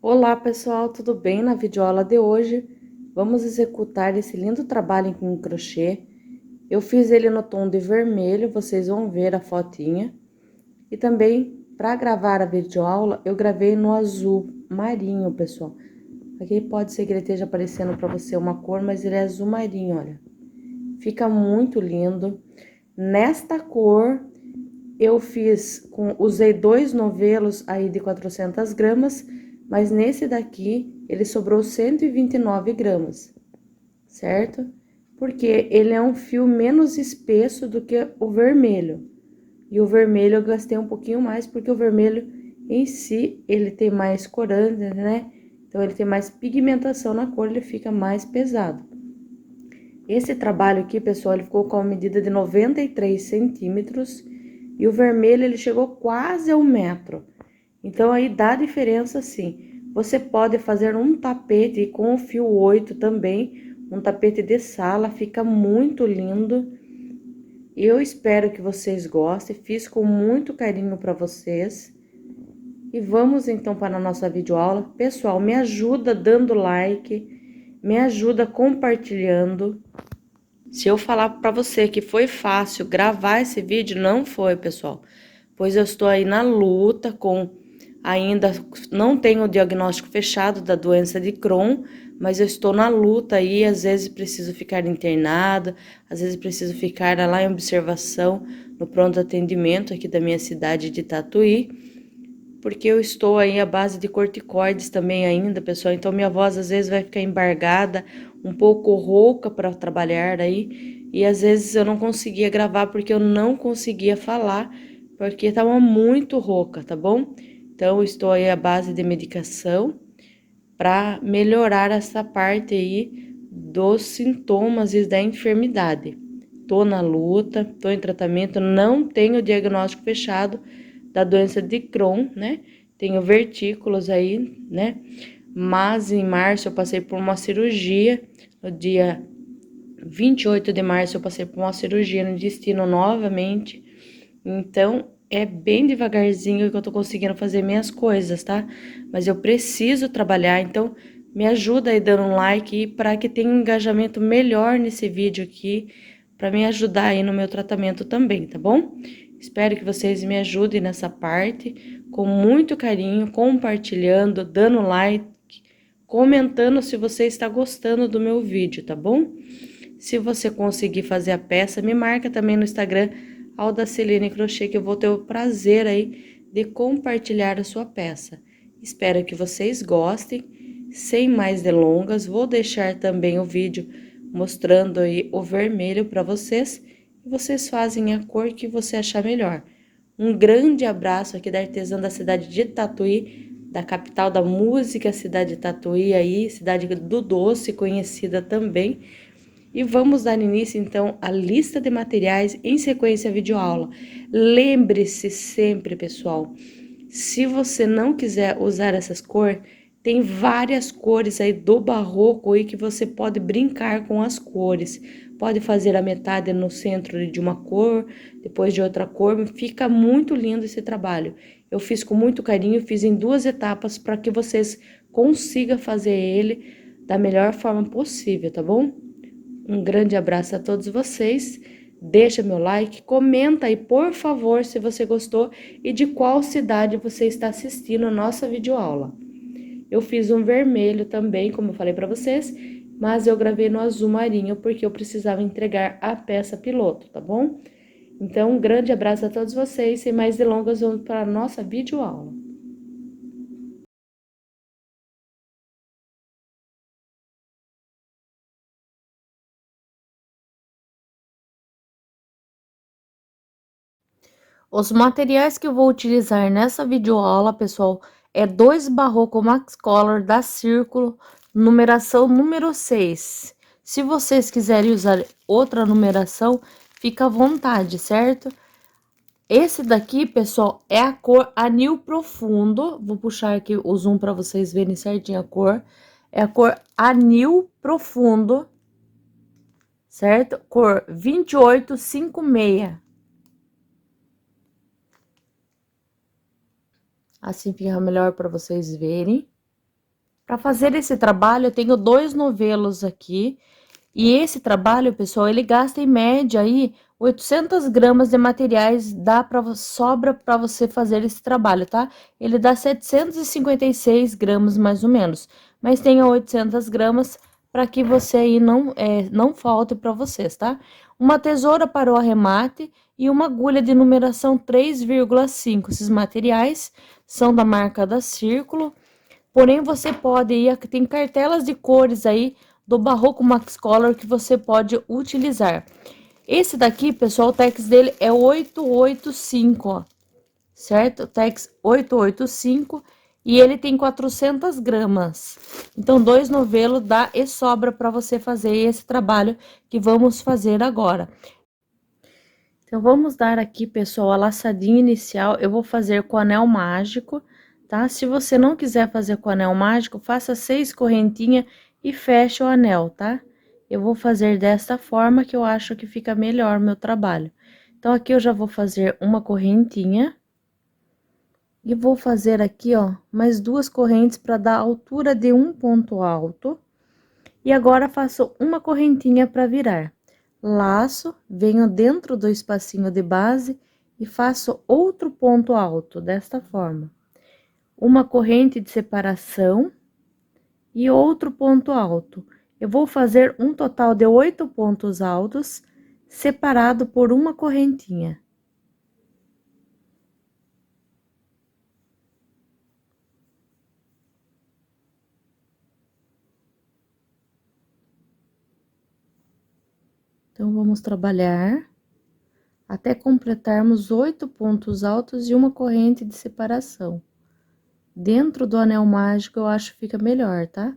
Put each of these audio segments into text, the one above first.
Olá pessoal, tudo bem? Na videoaula de hoje vamos executar esse lindo trabalho em crochê. Eu fiz ele no tom de vermelho, vocês vão ver a fotinha. E também, para gravar a videoaula, eu gravei no azul marinho, pessoal. Aqui pode ser que ele esteja aparecendo para você uma cor, mas ele é azul marinho, olha. Fica muito lindo. Nesta cor, usei 2 novelos aí de 400 gramas, mas nesse daqui ele sobrou 129 gramas, certo? Porque ele é um fio menos espesso do que o vermelho. E o vermelho eu gastei um pouquinho mais, porque o vermelho em si, ele tem mais corante, né? Então, ele tem mais pigmentação na cor, ele fica mais pesado. Esse trabalho aqui, pessoal, ele ficou com a medida de 93 centímetros. E o vermelho, ele chegou quase a 1 metro. Então, aí dá diferença sim. Você pode fazer um tapete com o fio 8 também. Um tapete de sala, fica muito lindo. Eu espero que vocês gostem. Fiz com muito carinho para vocês. E vamos então para a nossa videoaula. Pessoal, me ajuda dando like. Me ajuda compartilhando. Se eu falar para você que foi fácil gravar esse vídeo, não foi, pessoal. Pois eu estou aí na luta ainda não tenho o diagnóstico fechado da doença de Crohn, mas eu estou na luta aí, às vezes preciso ficar internada, às vezes preciso ficar lá em observação no pronto atendimento aqui da minha cidade de Tatuí, porque eu estou aí à base de corticoides também ainda, pessoal, então minha voz às vezes vai ficar embargada, um pouco rouca para trabalhar aí, e às vezes eu não conseguia gravar porque eu não conseguia falar, porque estava muito rouca, tá bom? Então, eu estou aí à base de medicação para melhorar essa parte aí dos sintomas e da enfermidade. Tô na luta, tô em tratamento, não tenho diagnóstico fechado da doença de Crohn, né? Tenho vertículos aí, né? Mas em março eu passei por uma cirurgia, no dia 28 de março eu passei por uma cirurgia no intestino novamente. Então, é bem devagarzinho que eu tô conseguindo fazer minhas coisas, tá? Mas eu preciso trabalhar, então me ajuda aí dando um like para que tenha um engajamento melhor nesse vídeo aqui, para me ajudar aí no meu tratamento também, tá bom? Espero que vocês me ajudem nessa parte, com muito carinho, compartilhando, dando like, comentando se você está gostando do meu vídeo, tá bom? Se você conseguir fazer a peça, me marca também no Instagram, Aldaceline Crochê, que eu vou ter o prazer aí de compartilhar a sua peça. Espero que vocês gostem. Sem mais delongas, vou deixar também o vídeo mostrando aí o vermelho para vocês. E vocês fazem a cor que você achar melhor. Um grande abraço aqui da artesã da cidade de Tatuí, da capital da música, cidade de Tatuí aí, cidade do doce, conhecida também. E vamos dar início, então, à lista de materiais em sequência à videoaula. Lembre-se sempre, pessoal, se você não quiser usar essas cores, tem várias cores aí do barroco aí que você pode brincar com as cores. Pode fazer a metade no centro de uma cor, depois de outra cor, fica muito lindo esse trabalho. Eu fiz com muito carinho, fiz em 2 etapas para que vocês consigam fazer ele da melhor forma possível, tá bom? Um grande abraço a todos vocês. Deixa meu like, comenta aí, por favor, se você gostou e de qual cidade você está assistindo a nossa videoaula. Eu fiz um vermelho também, como eu falei para vocês, mas eu gravei no azul marinho porque eu precisava entregar a peça piloto, tá bom? Então, um grande abraço a todos vocês. Sem mais delongas, vamos para a nossa videoaula. Os materiais que eu vou utilizar nessa videoaula, pessoal, é 2 Barroco Max Color da Círculo, numeração número 6. Se vocês quiserem usar outra numeração, fica à vontade, certo? Esse daqui, pessoal, é a cor Anil Profundo. Vou puxar aqui o zoom para vocês verem certinho a cor. É a cor Anil Profundo, certo? Cor 2856. Assim fica melhor para vocês verem. Para fazer esse trabalho, eu tenho 2 novelos aqui. E esse trabalho, pessoal, ele gasta em média aí 800 gramas de materiais, sobra para você fazer esse trabalho, tá? Ele dá 756 gramas mais ou menos, mas tenha 800 gramas para que você aí não falte para vocês, tá? Uma tesoura para o arremate e uma agulha de numeração 3,5. Esses materiais são da marca da Círculo. Porém, você pode ir, tem cartelas de cores aí do Barroco Max Color que você pode utilizar. Esse daqui, pessoal, o Tex dele é 885, ó, certo? O Tex 885 e ele tem 400 gramas. Então, 2 novelos dá e sobra para você fazer esse trabalho que vamos fazer agora. Então, vamos dar aqui, pessoal, a laçadinha inicial. Eu vou fazer com anel mágico, tá? Se você não quiser fazer com anel mágico, faça 6 correntinhas e feche o anel, tá? Eu vou fazer desta forma que eu acho que fica melhor o meu trabalho. Então, aqui eu já vou fazer uma correntinha. E vou fazer aqui, ó, mais 2 correntes para dar a altura de um ponto alto. E agora, faço uma correntinha para virar. Laço, venho dentro do espacinho de base e faço outro ponto alto, desta forma. Uma corrente de separação e outro ponto alto. Eu vou fazer um total de 8 pontos altos, separado por uma correntinha. Então, vamos trabalhar até completarmos 8 pontos altos e uma corrente de separação. Dentro do anel mágico, eu acho que fica melhor, tá?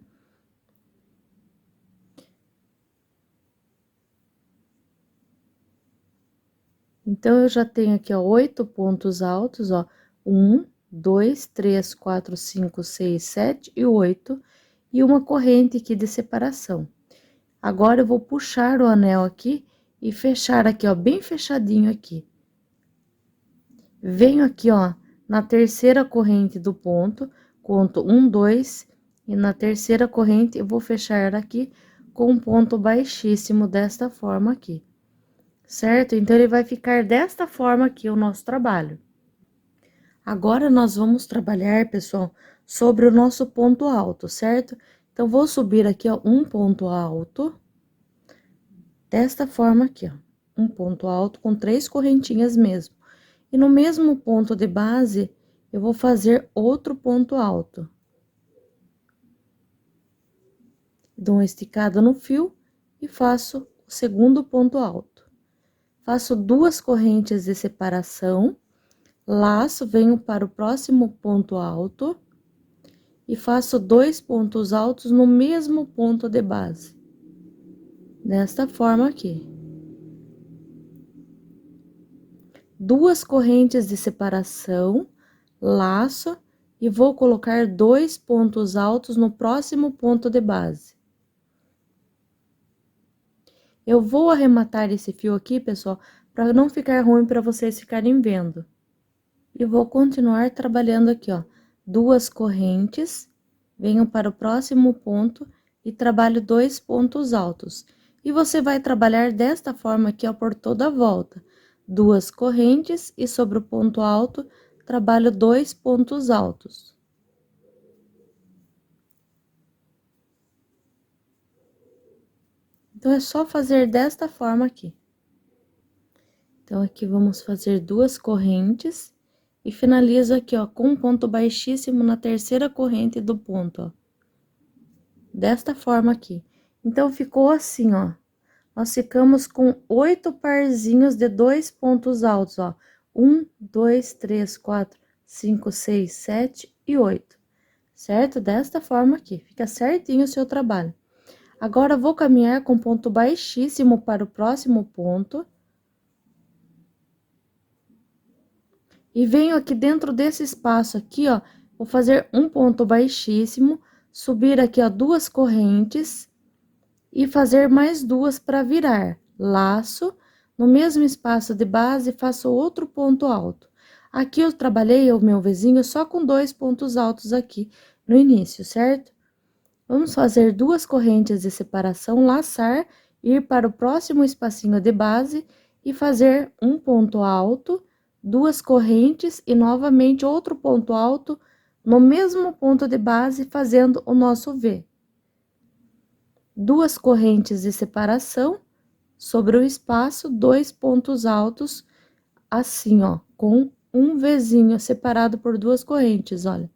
Então, eu já tenho aqui, ó, 8 pontos altos, ó. 1, 2, 3, 4, 5, 6, 7 e 8. E uma corrente aqui de separação. Agora, eu vou puxar o anel aqui e fechar aqui, ó, bem fechadinho aqui. Venho aqui, ó, na terceira corrente do ponto, conto 1, 2, e na terceira corrente eu vou fechar aqui com um ponto baixíssimo desta forma aqui, certo? Então, ele vai ficar desta forma aqui o nosso trabalho. Agora, nós vamos trabalhar, pessoal, sobre o nosso ponto alto, certo? Então, vou subir aqui, ó, um ponto alto, desta forma aqui, ó, um ponto alto com 3 correntinhas mesmo. E no mesmo ponto de base, eu vou fazer outro ponto alto. Dou uma esticada no fio e faço o segundo ponto alto. Faço 2 correntes de separação, laço, venho para o próximo ponto alto e faço 2 pontos altos no mesmo ponto de base. Desta forma aqui. 2 correntes de separação, laço e vou colocar 2 pontos altos no próximo ponto de base. Eu vou arrematar esse fio aqui, pessoal, para não ficar ruim para vocês ficarem vendo. E vou continuar trabalhando aqui, ó, 2 correntes, venho para o próximo ponto e trabalho 2 pontos altos. E você vai trabalhar desta forma aqui, ó, por toda a volta. 2 correntes e sobre o ponto alto, trabalho 2 pontos altos. Então, é só fazer desta forma aqui. Então, aqui vamos fazer 2 correntes e finalizo aqui, ó, com um ponto baixíssimo na terceira corrente do ponto, ó. Desta forma aqui. Então, ficou assim, ó. Nós ficamos com 8 parzinhos de 2 pontos altos, ó. 1, 2, 3, 4, 5, 6, 7 e 8. Certo? Desta forma aqui. Fica certinho o seu trabalho. Agora, vou caminhar com ponto baixíssimo para o próximo ponto. E venho aqui dentro desse espaço aqui, ó, vou fazer um ponto baixíssimo, subir aqui, ó, 2 correntes e fazer mais 2 para virar. Laço, no mesmo espaço de base, faço outro ponto alto. Aqui eu trabalhei o meu vizinho só com 2 pontos altos aqui no início, certo? Vamos fazer 2 correntes de separação, laçar, ir para o próximo espacinho de base e fazer um ponto alto, 2 correntes e novamente outro ponto alto no mesmo ponto de base, fazendo o nosso V. 2 correntes de separação, sobre o espaço, 2 pontos altos, assim, ó, com um Vzinho separado por 2 correntes, olha.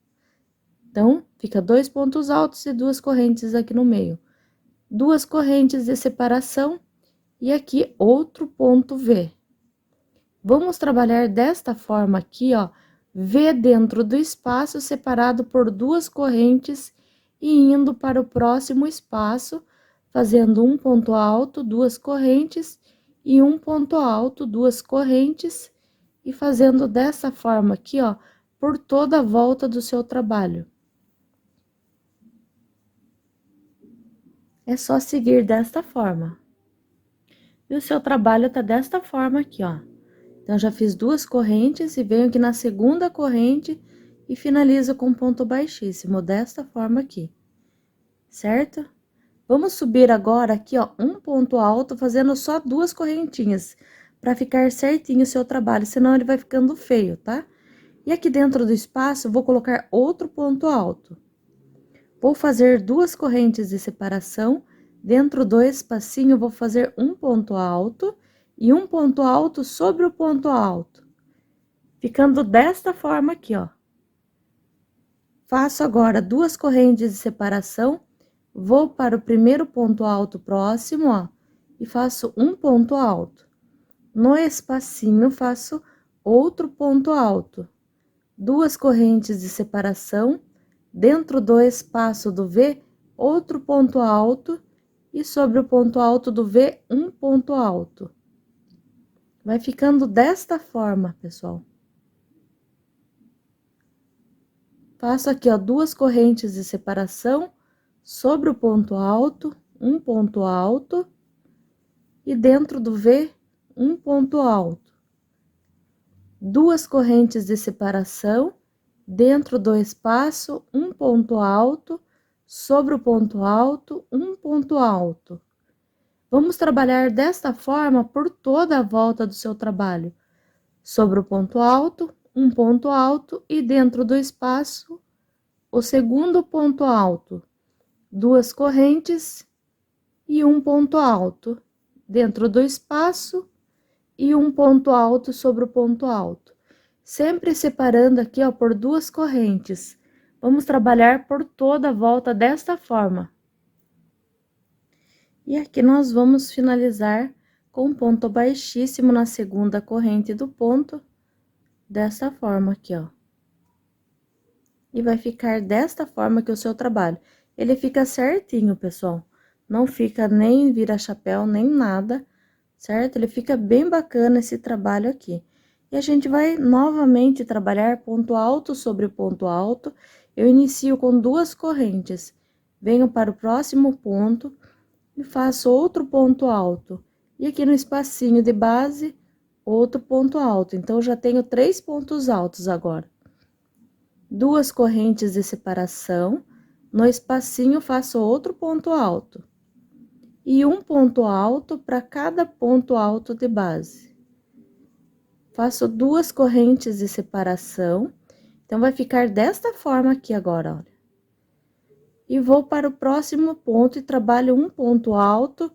Então, fica 2 pontos altos e 2 correntes aqui no meio. 2 correntes de separação e aqui outro ponto V. Vamos trabalhar desta forma aqui, ó, V dentro do espaço separado por 2 correntes e indo para o próximo espaço, fazendo um ponto alto, 2 correntes e um ponto alto, 2 correntes e fazendo dessa forma aqui, ó, por toda a volta do seu trabalho. É só seguir desta forma. E o seu trabalho tá desta forma aqui, ó. Então, já fiz 2 correntes e venho aqui na segunda corrente e finalizo com ponto baixíssimo, desta forma aqui, certo? Vamos subir agora aqui, ó, um ponto alto, fazendo só 2 correntinhas, para ficar certinho o seu trabalho, senão ele vai ficando feio, tá? E aqui dentro do espaço, vou colocar outro ponto alto. Vou fazer 2 correntes de separação, dentro do espacinho, vou fazer um ponto alto e um ponto alto sobre o ponto alto, ficando desta forma aqui, ó. Faço agora 2 correntes de separação, vou para o primeiro ponto alto próximo, ó, e faço um ponto alto. No espacinho, faço outro ponto alto, 2 correntes de separação, dentro do espaço do V, outro ponto alto, e sobre o ponto alto do V, um ponto alto. Vai ficando desta forma, pessoal. Faço aqui, ó, 2 correntes de separação, sobre o ponto alto, um ponto alto, e dentro do V, um ponto alto. 2 correntes de separação, dentro do espaço, um ponto alto, sobre o ponto alto, um ponto alto. Vamos trabalhar desta forma por toda a volta do seu trabalho. Sobre o ponto alto, um ponto alto e dentro do espaço, o segundo ponto alto, 2 correntes e um ponto alto, dentro do espaço e um ponto alto sobre o ponto alto. Sempre separando aqui, ó, por 2 correntes. Vamos trabalhar por toda a volta desta forma. E aqui nós vamos finalizar com um ponto baixíssimo na segunda corrente do ponto, desta forma aqui, ó. E vai ficar desta forma que o seu trabalho. Ele fica certinho, pessoal. Não fica nem vira-chapéu, nem nada, certo? Ele fica bem bacana esse trabalho aqui. E a gente vai novamente trabalhar ponto alto sobre ponto alto. Eu inicio com 2 correntes, venho para o próximo ponto e faço outro ponto alto. E aqui no espacinho de base, outro ponto alto. Então, eu já tenho 3 pontos altos agora. 2 correntes de separação, no espacinho faço outro ponto alto. E um ponto alto para cada ponto alto de base. Faço 2 correntes de separação, então, vai ficar desta forma aqui agora, olha. E vou para o próximo ponto e trabalho um ponto alto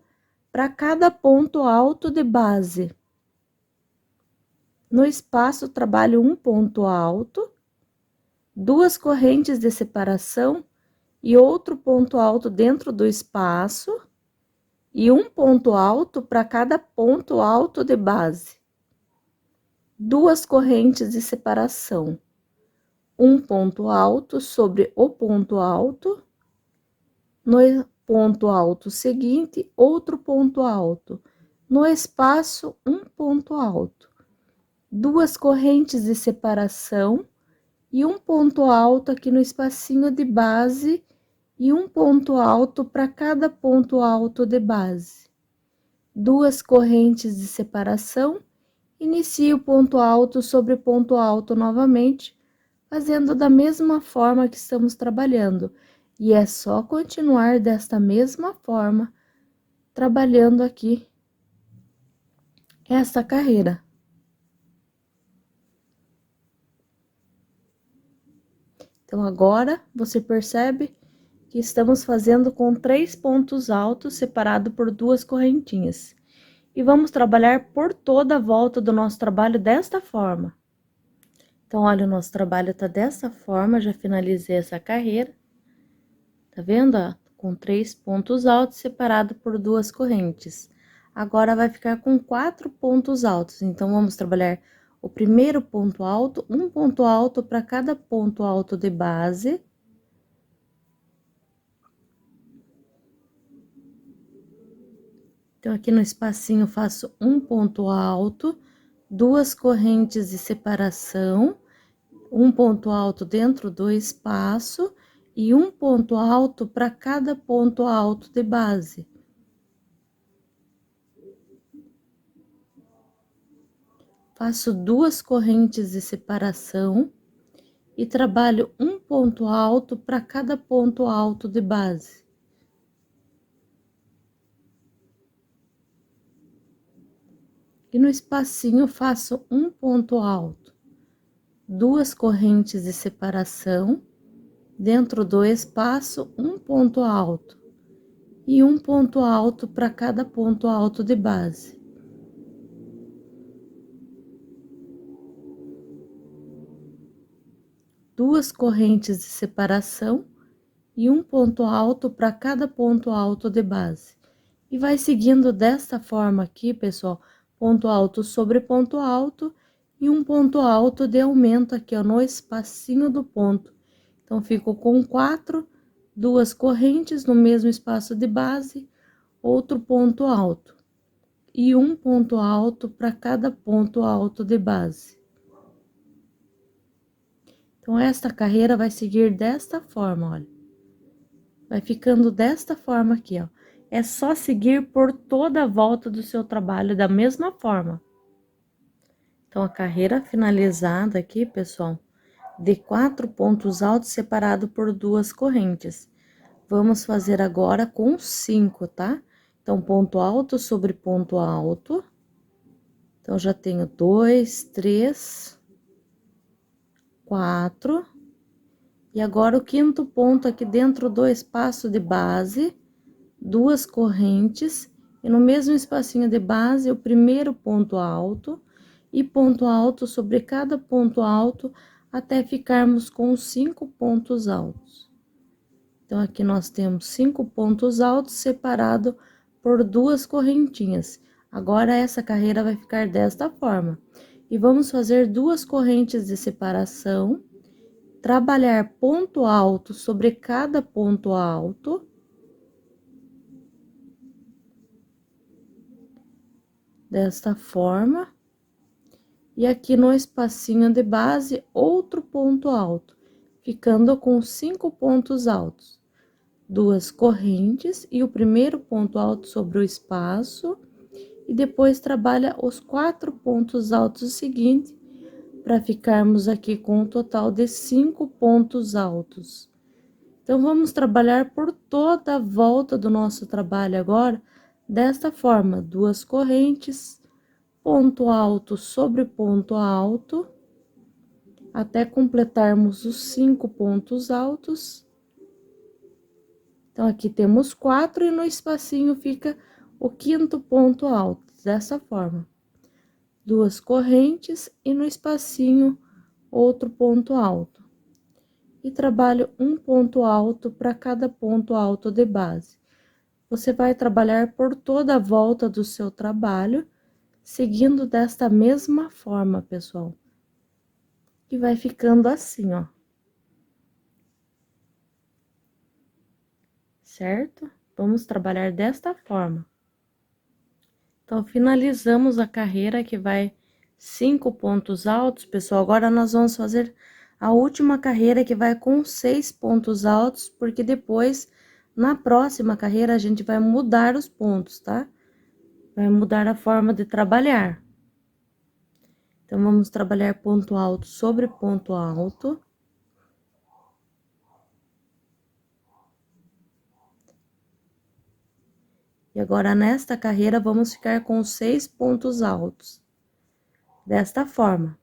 para cada ponto alto de base. No espaço, trabalho um ponto alto, 2 correntes de separação e outro ponto alto dentro do espaço, e um ponto alto para cada ponto alto de base. 2 correntes de separação, um ponto alto sobre o ponto alto, no ponto alto seguinte, outro ponto alto, no espaço, um ponto alto. 2 correntes de separação e um ponto alto aqui no espacinho de base e um ponto alto para cada ponto alto de base. 2 correntes de separação, inicio o ponto alto sobre ponto alto novamente, fazendo da mesma forma que estamos trabalhando. E é só continuar desta mesma forma, trabalhando aqui esta carreira. Então, agora, você percebe que estamos fazendo com 3 pontos altos separados por 2 correntinhas. E vamos trabalhar por toda a volta do nosso trabalho desta forma. Então, olha, o nosso trabalho tá dessa forma, já finalizei essa carreira. Tá vendo, ó? Com 3 pontos altos separados por 2 correntes. Agora, vai ficar com 4 pontos altos. Então, vamos trabalhar o primeiro ponto alto, um ponto alto para cada ponto alto de base. Então, aqui no espacinho, faço um ponto alto, 2 correntes de separação, um ponto alto dentro do espaço e um ponto alto para cada ponto alto de base. Faço 2 correntes de separação e trabalho um ponto alto para cada ponto alto de base. E no espacinho, faço um ponto alto, 2 correntes de separação, dentro do espaço, um ponto alto e um ponto alto para cada ponto alto de base. Duas correntes de separação e um ponto alto para cada ponto alto de base. E vai seguindo desta forma aqui, pessoal, ponto alto sobre ponto alto e um ponto alto de aumento aqui, ó, no espacinho do ponto. Então, fico com 4, 2 correntes no mesmo espaço de base, outro ponto alto e um ponto alto para cada ponto alto de base. Então, esta carreira vai seguir desta forma, olha. Vai ficando desta forma aqui, ó. É só seguir por toda a volta do seu trabalho da mesma forma. Então, a carreira finalizada aqui, pessoal, de 4 pontos altos separado por 2 correntes. Vamos fazer agora com 5, tá? Então, ponto alto sobre ponto alto. Então, já tenho 2, 3, 4. E agora, o quinto ponto aqui dentro do espaço de base, 2 correntes, e no mesmo espacinho de base, o primeiro ponto alto, e ponto alto sobre cada ponto alto, até ficarmos com 5 pontos altos. Então, aqui nós temos 5 pontos altos separados por 2 correntinhas. Agora, essa carreira vai ficar desta forma. E vamos fazer 2 correntes de separação, trabalhar ponto alto sobre cada ponto alto. Desta forma. E aqui no espacinho de base, outro ponto alto, ficando com 5 pontos altos. 2 correntes e o primeiro ponto alto sobre o espaço. E depois trabalha os 4 pontos altos seguintes, para ficarmos aqui com um total de 5 pontos altos. Então, vamos trabalhar por toda a volta do nosso trabalho agora, desta forma, 2 correntes, ponto alto sobre ponto alto, até completarmos os 5 pontos altos. Então, aqui temos 4 e no espacinho fica o quinto ponto alto, dessa forma. 2 correntes e no espacinho outro ponto alto. E trabalho um ponto alto para cada ponto alto de base. Você vai trabalhar por toda a volta do seu trabalho, seguindo desta mesma forma, pessoal. E vai ficando assim, ó. Certo? Vamos trabalhar desta forma. Então, finalizamos a carreira que vai 5 pontos altos, pessoal. Agora, nós vamos fazer a última carreira que vai com 6 pontos altos, porque depois, na próxima carreira, a gente vai mudar os pontos, tá? Vai mudar a forma de trabalhar. Então, vamos trabalhar ponto alto sobre ponto alto. E agora, nesta carreira, vamos ficar com 6 pontos altos. Desta forma,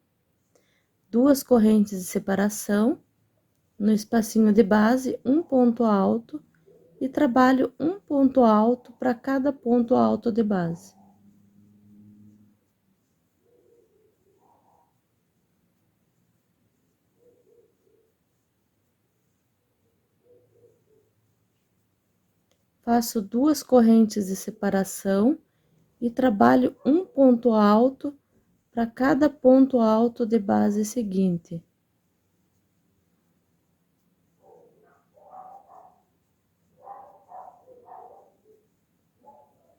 2 correntes de separação, no espacinho de base, um ponto alto, e trabalho um ponto alto para cada ponto alto de base. Faço 2 correntes de separação e trabalho um ponto alto para cada ponto alto de base seguinte.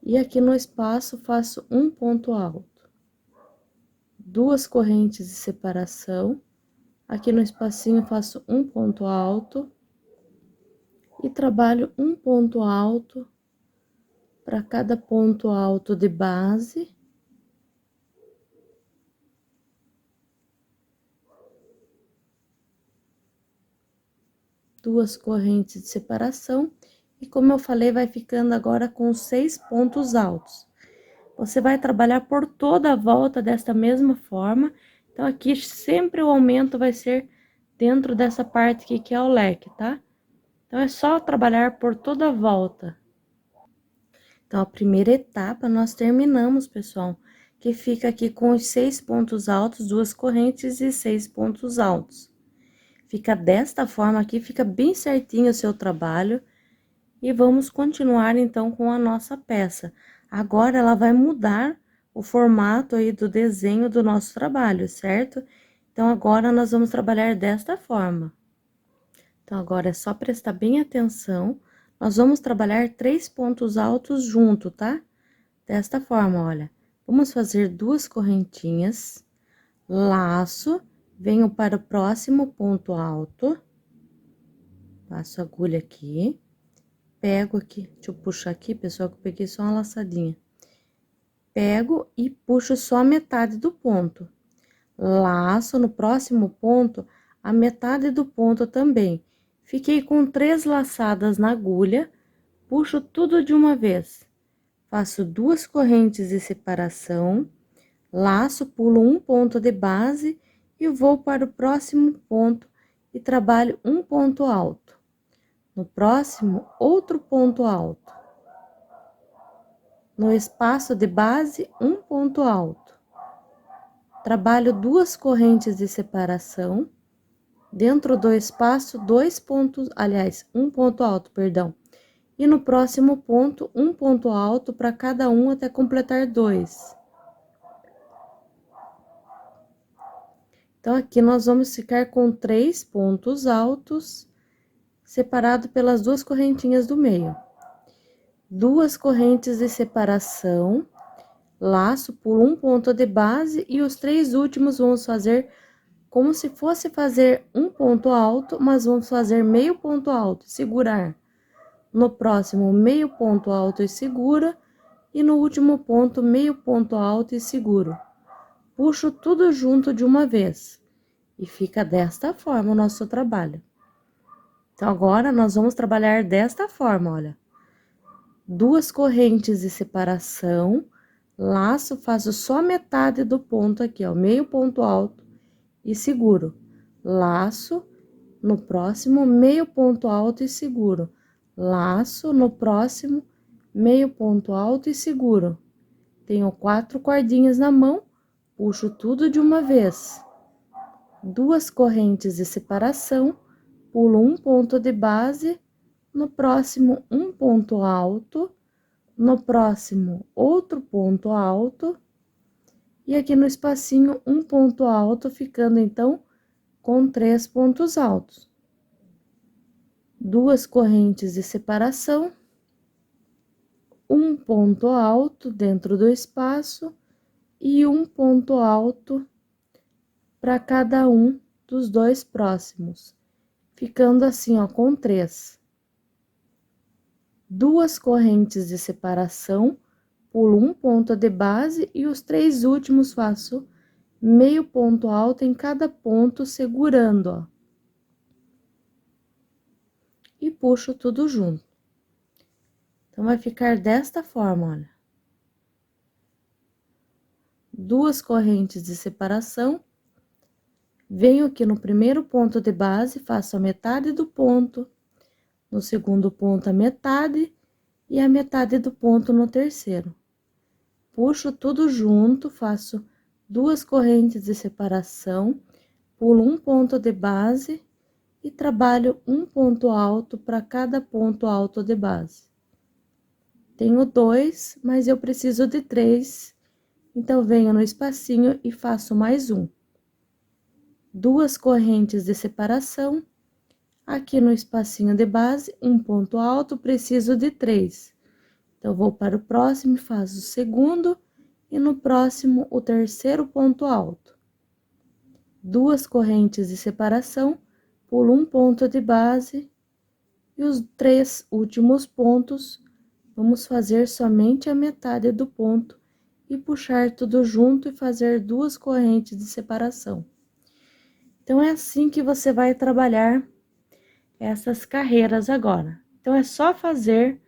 E aqui no espaço, faço um ponto alto. 2 correntes de separação. Aqui no espacinho, faço um ponto alto. E trabalho um ponto alto para cada ponto alto de base. Duas correntes de separação. E como eu falei, vai ficando agora com 6 pontos altos. Você vai trabalhar por toda a volta desta mesma forma. Então, aqui sempre o aumento vai ser dentro dessa parte aqui que é o leque, tá? Então, é só trabalhar por toda a volta. Então, a primeira etapa nós terminamos, pessoal, que fica aqui com os 6 pontos altos, 2 correntes e 6 pontos altos. Fica desta forma aqui, fica bem certinho o seu trabalho. E vamos continuar, então, com a nossa peça. Agora, ela vai mudar o formato aí do desenho do nosso trabalho, certo? Então, agora, nós vamos trabalhar desta forma. Então, agora, é só prestar bem atenção. Nós vamos trabalhar 3 pontos altos junto, tá? Desta forma, olha. Vamos fazer 2 correntinhas, laço, venho para o próximo ponto alto, passo a agulha aqui. Pego aqui, deixa eu puxar aqui, pessoal, que eu peguei só uma laçadinha. Pego e puxo só a metade do ponto. Laço no próximo ponto, a metade do ponto também. Fiquei com 3 laçadas na agulha, puxo tudo de uma vez. Faço 2 correntes de separação, laço, pulo um ponto de base e vou para o próximo ponto e trabalho um ponto alto. No próximo, outro ponto alto. No espaço de base, um ponto alto. Trabalho 2 correntes de separação. Dentro do espaço, 2 pontos, aliás, um ponto alto, perdão. E no próximo ponto, um ponto alto para cada um até completar 2. Então, aqui nós vamos ficar com 3 pontos altos, separado pelas 2 correntinhas do meio. 2 correntes de separação, laço por um ponto de base e os 3 últimos vamos fazer como se fosse fazer um ponto alto, mas vamos fazer meio ponto alto, segurar. No próximo, meio ponto alto e segura, e no último ponto, meio ponto alto e seguro. Puxo tudo junto de uma vez, e fica desta forma o nosso trabalho. Então, agora, nós vamos trabalhar desta forma, olha. 2 correntes de separação, laço, faço só metade do ponto aqui, ó, meio ponto alto e seguro. Laço, no próximo, meio ponto alto e seguro. Laço, no próximo, meio ponto alto e seguro. Tenho 4 cordinhas na mão, puxo tudo de uma vez. 2 correntes de separação, pulo um ponto de base, no próximo, um ponto alto, no próximo, outro ponto alto, e aqui no espacinho, um ponto alto, ficando, então, com 3 pontos altos. 2 correntes de separação, um ponto alto dentro do espaço e um ponto alto para cada um dos 2 próximos, ficando assim, ó, com 3. 2 correntes de separação, pulo um ponto de base e os 3 últimos faço meio ponto alto em cada ponto, segurando, ó. E puxo tudo junto. Então, vai ficar desta forma, olha. 2 correntes de separação. Venho aqui no primeiro ponto de base, faço a metade do ponto, no segundo ponto a metade e a metade do ponto no terceiro. Puxo tudo junto, faço 2 correntes de separação, pulo um ponto de base e trabalho um ponto alto para cada ponto alto de base. Tenho 2, mas eu preciso de 3, então venho no espacinho e faço mais um. 2 correntes de separação, aqui no espacinho de base, um ponto alto, preciso de 3. Então, vou para o próximo e faço o segundo, e no próximo, o terceiro ponto alto. 2 correntes de separação, pulo um ponto de base, e os 3 últimos pontos, vamos fazer somente a metade do ponto, e puxar tudo junto e fazer 2 correntes de separação. Então, é assim que você vai trabalhar essas carreiras agora. Então, é só fazer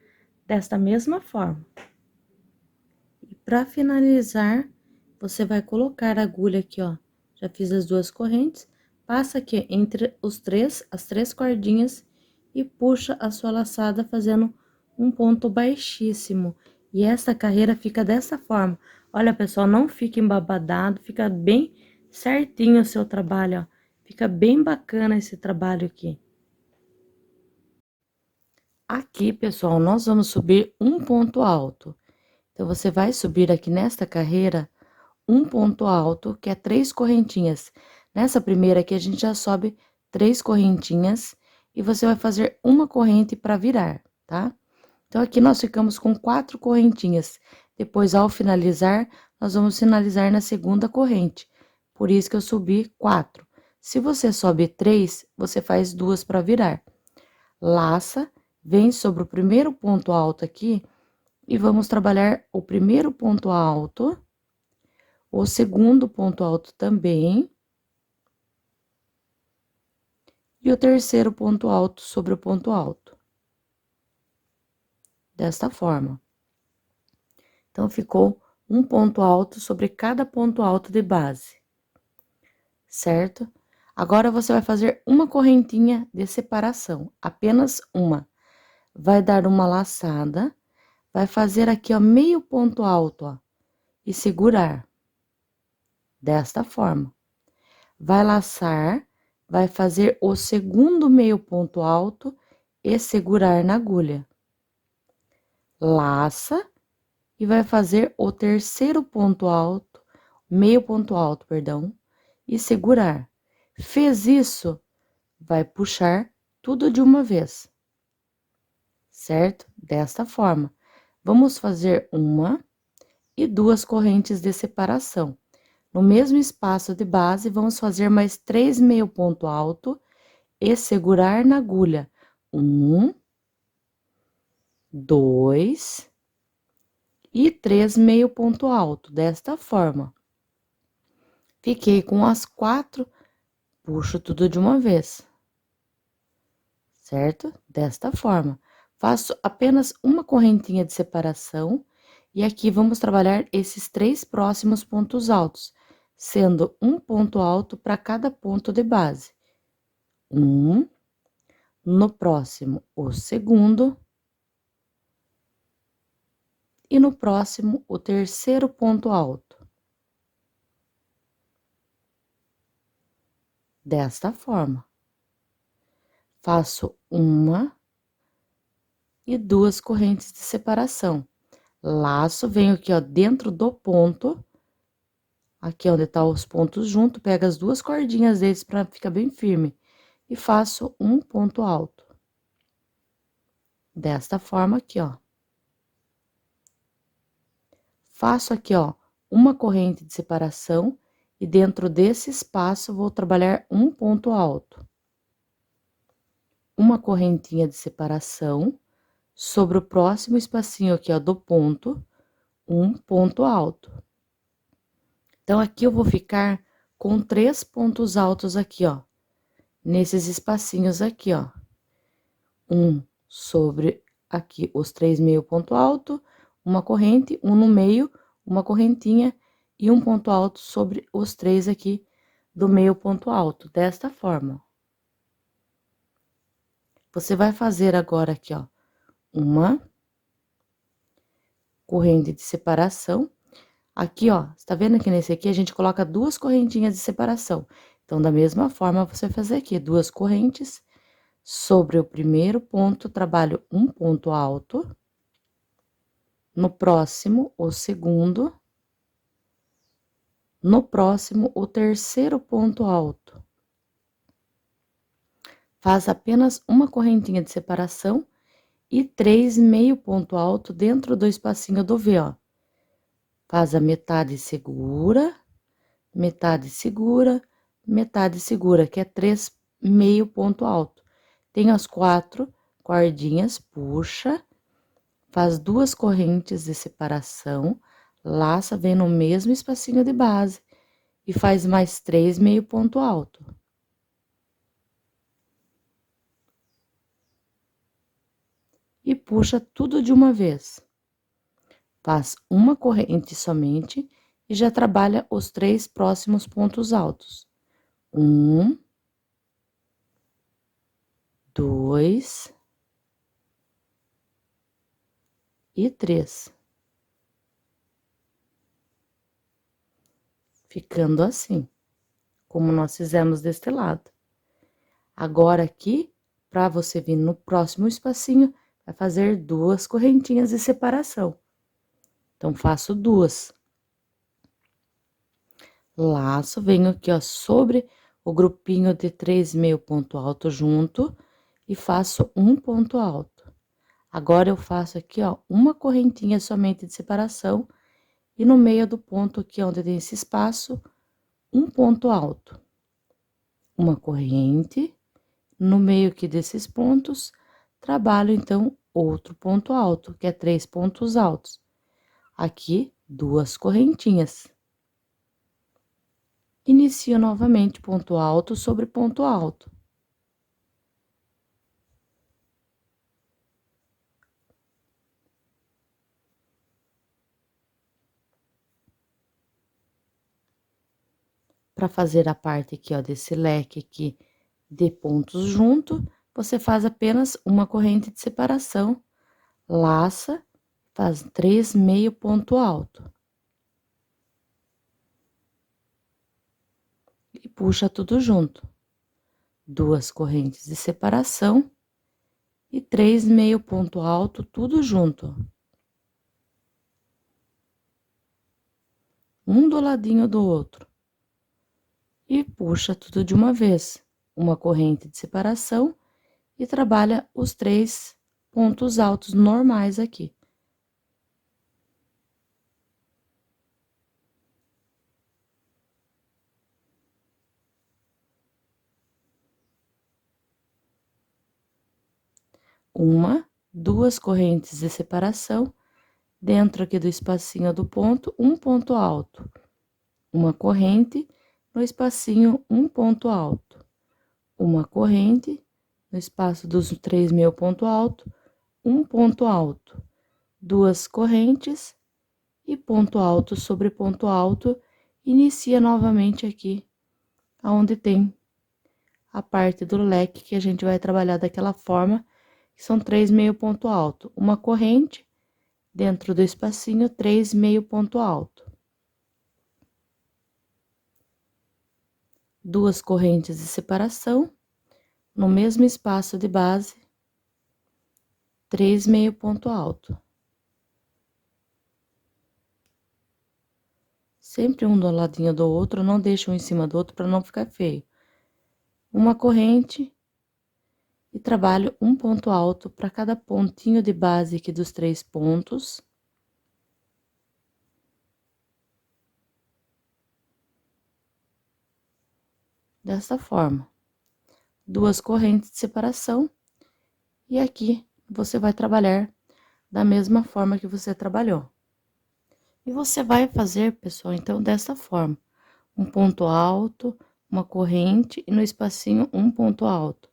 desta mesma forma. E para finalizar, você vai colocar a agulha aqui, ó. Já fiz as 2 correntes, passa aqui entre as 3 cordinhas e puxa a sua laçada fazendo um ponto baixíssimo. E essa carreira fica dessa forma. Olha, pessoal, não fica embabadado, fica bem certinho o seu trabalho, ó. Fica bem bacana esse trabalho aqui. Aqui, pessoal, nós vamos subir um ponto alto. Então, você vai subir aqui nesta carreira um ponto alto, que é 3 correntinhas. Nessa primeira aqui, a gente já sobe 3 correntinhas e você vai fazer uma corrente para virar, tá? Então, aqui nós ficamos com 4 correntinhas. Depois, ao finalizar, nós vamos finalizar na segunda corrente. Por isso que eu subi 4. Se você sobe 3, você faz 2 para virar. Laça, vem sobre o primeiro ponto alto aqui e vamos trabalhar o primeiro ponto alto, o segundo ponto alto também, e o terceiro ponto alto sobre o ponto alto. Desta forma. Então, ficou um ponto alto sobre cada ponto alto de base, certo? Agora, você vai fazer uma correntinha de separação, apenas uma. Vai dar uma laçada, vai fazer aqui, ó, meio ponto alto, ó, e segurar. Desta forma. Vai laçar, vai fazer o segundo meio ponto alto e segurar na agulha. Laça e vai fazer o terceiro ponto alto, meio ponto alto, perdão, e segurar. Fez isso, vai puxar tudo de uma vez, certo? Desta forma. Vamos fazer uma e 2 correntes de separação. No mesmo espaço de base, vamos fazer mais 3 meio ponto alto e segurar na agulha. 1, 2 e 3 meio ponto alto, desta forma. Fiquei com as 4, puxo tudo de uma vez, certo? Desta forma. Faço apenas uma correntinha de separação e aqui vamos trabalhar esses 3 próximos pontos altos, sendo um ponto alto para cada ponto de base. No próximo, o segundo, e no próximo, o terceiro ponto alto. Desta forma. Faço uma e 2 correntes de separação. Laço, venho aqui, ó, dentro do ponto, aqui onde tá os pontos junto, pego as 2 cordinhas deles para ficar bem firme e faço um ponto alto. Desta forma aqui, ó. Faço aqui, ó, uma corrente de separação e dentro desse espaço vou trabalhar um ponto alto. Uma correntinha de separação sobre o próximo espacinho aqui, ó, do ponto, um ponto alto. Então, aqui eu vou ficar com 3 pontos altos aqui, ó, nesses espacinhos aqui, ó. Um sobre aqui os 3 meio ponto alto, uma corrente, um no meio, uma correntinha e um ponto alto sobre os 3 aqui do meio ponto alto, desta forma. Você vai fazer agora aqui, ó, uma corrente de separação. Aqui, ó, você tá vendo que nesse aqui a gente coloca duas correntinhas de separação. Então, da mesma forma, você fazer aqui duas correntes. Sobre o primeiro ponto, trabalho um ponto alto. No próximo, o segundo. No próximo, o terceiro ponto alto. Faz apenas uma correntinha de separação e 3 meio ponto alto dentro do espacinho do V, ó. Faz a metade segura, metade segura, metade segura, que é 3 meio ponto alto. Tem as 4 cordinhas, puxa, faz duas correntes de separação, laça, vem no mesmo espacinho de base e faz mais 3 meio ponto alto. E puxa tudo de uma vez. Faz uma corrente somente e já trabalha os 3 próximos pontos altos. 1, 2 e 3. Ficando assim, como nós fizemos deste lado. Agora aqui, para você vir no próximo espacinho, vai fazer duas correntinhas de separação. Então, faço duas. Laço, venho aqui, ó, sobre o grupinho de 3 meio ponto alto junto e faço um ponto alto. Agora, eu faço aqui, ó, uma correntinha somente de separação e no meio do ponto aqui, onde tem esse espaço, um ponto alto. Uma corrente, no meio aqui desses pontos, trabalho, então, outro ponto alto, que é 3 pontos altos. Aqui, duas correntinhas. Inicio novamente ponto alto sobre ponto alto. Para fazer a parte aqui, ó, desse leque aqui de pontos junto, você faz apenas uma corrente de separação, laça, faz 3 meio ponto alto. E puxa tudo junto. Duas correntes de separação e 3 meio ponto alto, tudo junto. Um do ladinho do outro. E puxa tudo de uma vez. Uma corrente de separação e trabalha os 3 pontos altos normais aqui. Uma, duas correntes de separação, dentro aqui do espacinho do ponto, um ponto alto. Uma corrente, no espacinho, um ponto alto. Uma corrente, no espaço dos 3 meio ponto alto, um ponto alto. Duas correntes e ponto alto sobre ponto alto, inicia novamente aqui, aonde tem a parte do leque que a gente vai trabalhar daquela forma, que são 3 meio ponto alto. Uma corrente, dentro do espacinho, 3 meio ponto alto. Duas correntes de separação, no mesmo espaço de base, 3 meio ponto alto. Sempre um do ladinho do outro, não deixa um em cima do outro para não ficar feio. Uma corrente e trabalho um ponto alto para cada pontinho de base aqui dos 3 pontos. Dessa forma. Duas correntes de separação. E aqui você vai trabalhar da mesma forma que você trabalhou. E você vai fazer, pessoal, então, dessa forma. Um ponto alto, uma corrente e no espacinho um ponto alto.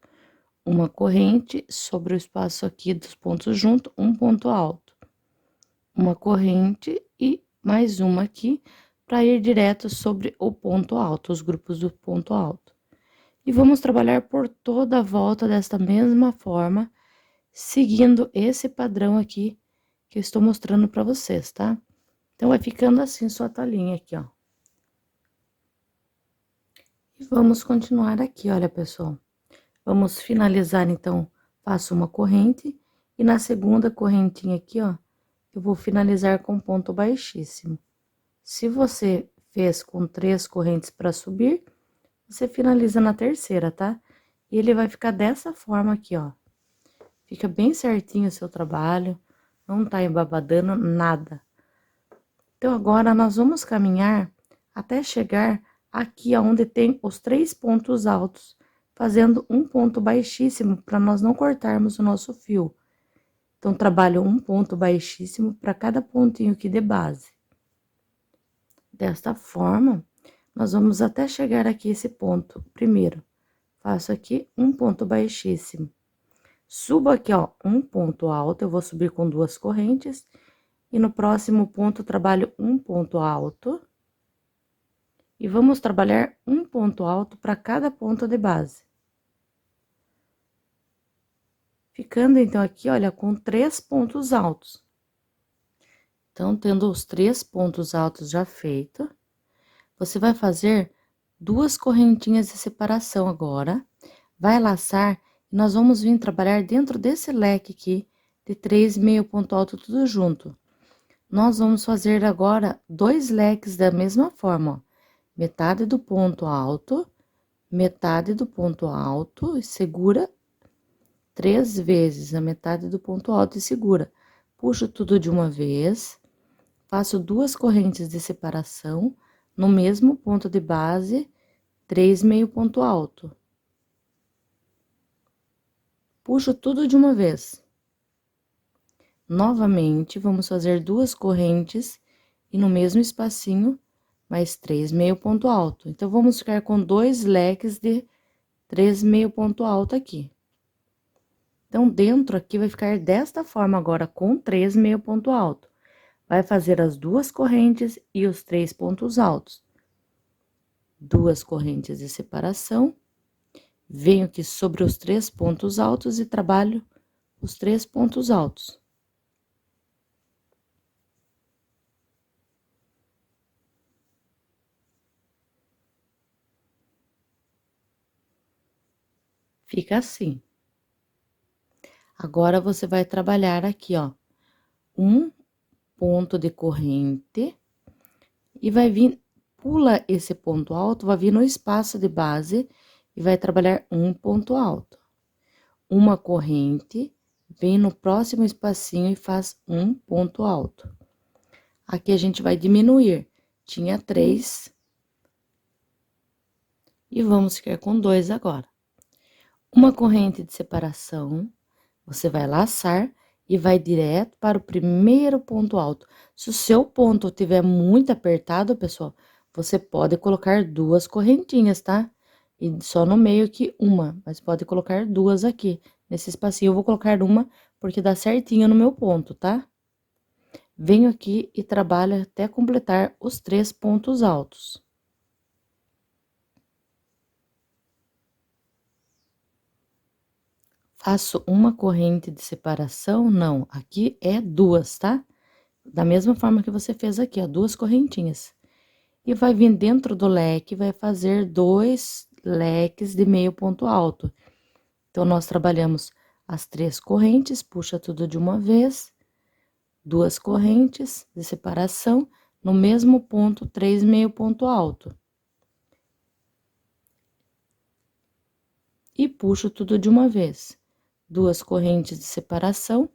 uma corrente sobre o espaço aqui dos pontos juntos, um ponto alto. Uma corrente e mais uma aqui, para ir direto sobre o ponto alto, os grupos do ponto alto. E vamos trabalhar por toda a volta desta mesma forma, seguindo esse padrão aqui que eu estou mostrando para vocês, tá? Então, vai ficando assim sua toalhinha aqui, ó. E vamos continuar aqui, olha, pessoal. Vamos finalizar, então, faço uma corrente e na segunda correntinha aqui, ó, eu vou finalizar com ponto baixíssimo. Se você fez com 3 correntes para subir, você finaliza na terceira, tá? E ele vai ficar dessa forma aqui, ó. Fica bem certinho o seu trabalho, não tá embabadando nada. Então, agora, nós vamos caminhar até chegar aqui onde tem os 3 pontos altos, fazendo um ponto baixíssimo para nós não cortarmos o nosso fio. Então, trabalho um ponto baixíssimo para cada pontinho aqui de base. Desta forma, nós vamos até chegar aqui esse ponto. Primeiro, faço aqui um ponto baixíssimo. Subo aqui, ó, um ponto alto, eu vou subir com 2 correntes. E no próximo ponto, trabalho um ponto alto. E vamos trabalhar um ponto alto para cada ponto de base. Ficando, então, aqui, olha, com 3 pontos altos. Então, tendo os 3 pontos altos já feito, você vai fazer 2 correntinhas de separação agora, vai laçar, e nós vamos vir trabalhar dentro desse leque aqui, de 3 meio ponto alto tudo junto. Nós vamos fazer agora 2 leques da mesma forma, ó. Metade do ponto alto, metade do ponto alto, e segura 3 vezes na metade do ponto alto e segura. Puxo tudo de uma vez, faço 2 correntes de separação, no mesmo ponto de base, 3 meio ponto alto. Puxo tudo de uma vez. Novamente, vamos fazer 2 correntes e no mesmo espacinho, mais 3 meio ponto alto. Então, vamos ficar com 2 leques de 3 meio ponto alto aqui. Então, dentro aqui vai ficar desta forma agora, com 3 meio ponto alto. Vai fazer as 2 correntes e os 3 pontos altos. 2 correntes de separação. Venho aqui sobre os 3 pontos altos e trabalho os 3 pontos altos. Fica assim. Agora, você vai trabalhar aqui, ó, um ponto de corrente e vai vir, pula esse ponto alto, vai vir no espaço de base e vai trabalhar um ponto alto. Uma corrente, vem no próximo espacinho e faz um ponto alto. Aqui a gente vai diminuir, tinha 3 e vamos ficar com 2 agora. Uma corrente de separação, você vai laçar e vai direto para o primeiro ponto alto. Se o seu ponto tiver muito apertado, pessoal, você pode colocar 2 correntinhas, tá? E só no meio aqui uma, mas pode colocar 2 aqui. Nesse espacinho eu vou colocar uma, porque dá certinho no meu ponto, tá? Venho aqui e trabalho até completar os 3 pontos altos. Faço uma corrente de separação, não, aqui é 2, tá? Da mesma forma que você fez aqui, ó, 2 correntinhas. E vai vir dentro do leque, vai fazer 2 leques de meio ponto alto. Então, nós trabalhamos as 3 correntes, puxa tudo de uma vez, 2 correntes de separação, no mesmo ponto, 3 meio ponto alto. E puxo tudo de uma vez. 2 correntes de separação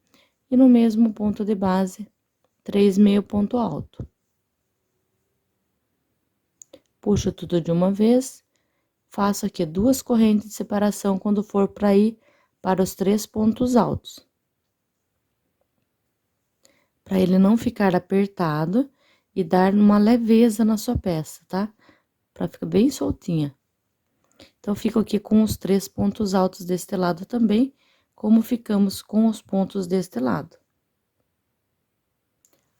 e no mesmo ponto de base, 3 meio ponto alto. Puxo tudo de uma vez, faço aqui 2 correntes de separação quando for para ir para os 3 pontos altos. Para ele não ficar apertado e dar uma leveza na sua peça, tá? Para ficar bem soltinha. Então, fico aqui com os 3 pontos altos deste lado também, como ficamos com os pontos deste lado.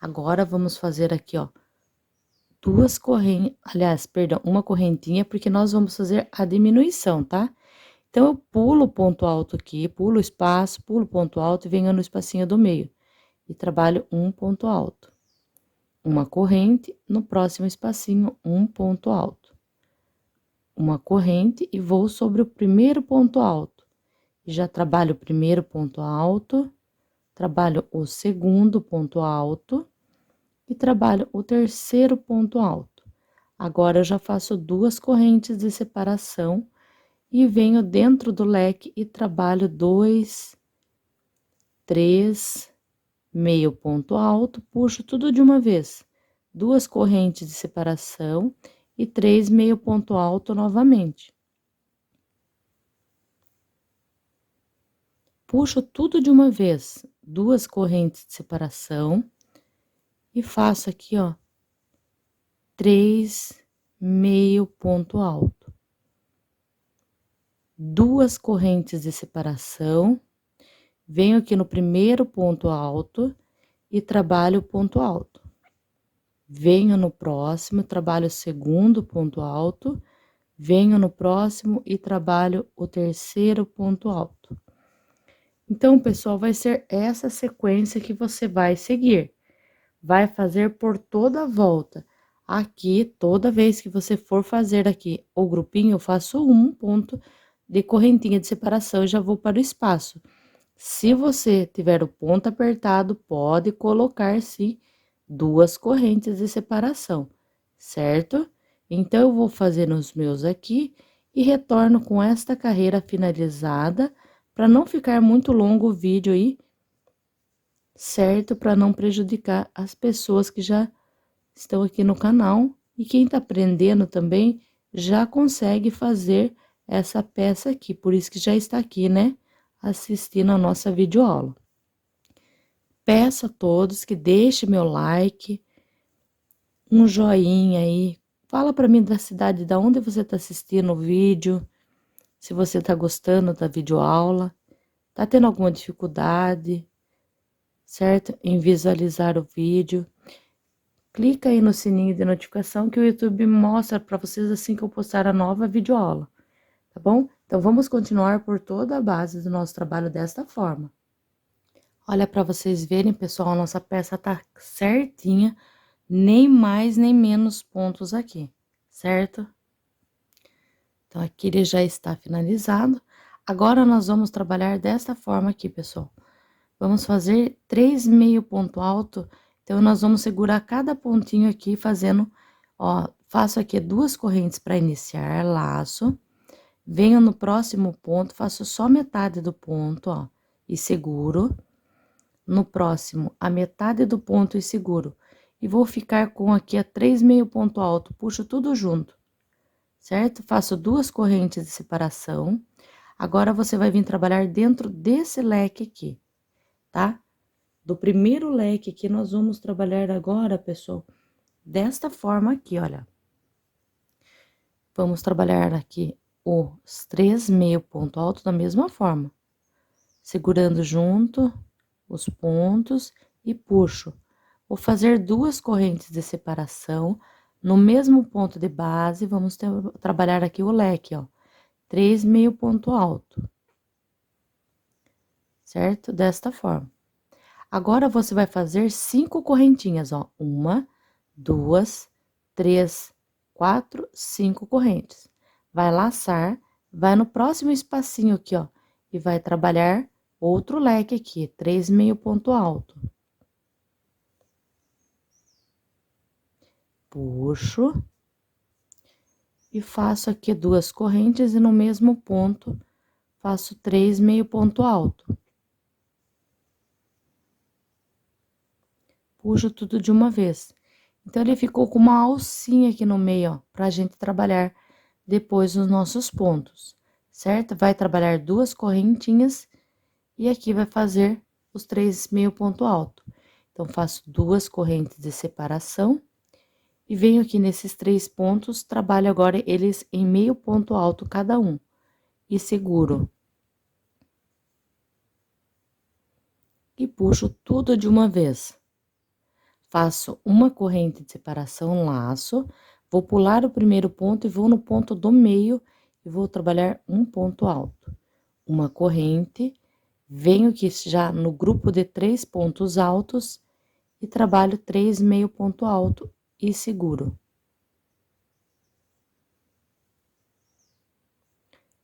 Agora, vamos fazer aqui, ó, duas correntes, aliás, perdão, uma correntinha, porque nós vamos fazer a diminuição, tá? Então, eu pulo o ponto alto aqui, pulo o espaço, pulo o ponto alto e venho no espacinho do meio. E trabalho um ponto alto. Uma corrente, no próximo espacinho, um ponto alto. Uma corrente e vou sobre o primeiro ponto alto. Já trabalho o primeiro ponto alto, trabalho o segundo ponto alto e trabalho o terceiro ponto alto. Agora, eu já faço duas correntes de separação e venho dentro do leque e trabalho 2, 3, meio ponto alto, puxo tudo de uma vez. Duas correntes de separação e 3 meio ponto alto novamente. Puxo tudo de uma vez, duas correntes de separação e faço aqui, ó, 3 meio ponto alto. Duas correntes de separação, venho aqui no primeiro ponto alto e trabalho o ponto alto. Venho no próximo, trabalho o segundo ponto alto, venho no próximo e trabalho o terceiro ponto alto. Então, pessoal, vai ser essa sequência que você vai seguir. Vai fazer por toda a volta. Aqui, toda vez que você for fazer aqui o grupinho, eu faço um ponto de correntinha de separação e já vou para o espaço. Se você tiver o ponto apertado, pode colocar, sim, duas correntes de separação, certo? Então, eu vou fazer os meus aqui e retorno com esta carreira finalizada, para não ficar muito longo o vídeo aí, certo? Para não prejudicar as pessoas que já estão aqui no canal e quem tá aprendendo também já consegue fazer essa peça aqui, por isso que já está aqui, né? Assistindo a nossa videoaula. Peço a todos que deixem meu like, um joinha aí, fala para mim da cidade da onde você tá assistindo o vídeo, se você tá gostando da videoaula, tá tendo alguma dificuldade, certo? Em visualizar o vídeo. Clica aí no sininho de notificação que o YouTube mostra para vocês assim que eu postar a nova videoaula, tá bom? Então, vamos continuar por toda a base do nosso trabalho desta forma. Olha, para vocês verem, pessoal, a nossa peça tá certinha, nem mais nem menos pontos aqui, certo? Então, aqui ele já está finalizado. Agora, nós vamos trabalhar desta forma aqui, pessoal. Vamos fazer 3 meio ponto alto, então, nós vamos segurar cada pontinho aqui fazendo, ó, faço aqui duas correntes para iniciar, laço, venho no próximo ponto, faço só metade do ponto, ó, e seguro. No próximo, a metade do ponto e seguro. E vou ficar com aqui a 3 meio ponto alto, puxo tudo junto, certo? Faço duas correntes de separação. Agora, você vai vir trabalhar dentro desse leque aqui, tá? Do primeiro leque aqui, nós vamos trabalhar agora, pessoal, desta forma aqui, olha. Vamos trabalhar aqui os 3 meio ponto alto da mesma forma. Segurando junto os pontos e puxo. Vou fazer duas correntes de separação no mesmo ponto de base, vamos trabalhar aqui o leque, ó. 3 meio ponto alto. Certo? Desta forma. Agora, você vai fazer 5 correntinhas, ó. 1, 2, 3, 4, 5 correntes. Vai laçar, vai no próximo espacinho aqui, ó, e vai trabalhar outro leque aqui, 3 meio ponto alto. Puxo. E faço aqui duas correntes e no mesmo ponto, faço 3 meio ponto alto. Puxo tudo de uma vez. Então, ele ficou com uma alcinha aqui no meio, ó, pra gente trabalhar depois os nossos pontos, certo? Vai trabalhar duas correntinhas e aqui vai fazer os 3 meio ponto alto. Então, faço duas correntes de separação E venho aqui nesses 3 pontos, trabalho agora eles em meio ponto alto cada um. E seguro. E puxo tudo de uma vez. Faço uma corrente de separação, laço, vou pular o primeiro ponto e vou no ponto do meio e vou trabalhar um ponto alto. Uma corrente, venho aqui já no grupo de 3 pontos altos e trabalho 3 meio ponto alto e seguro.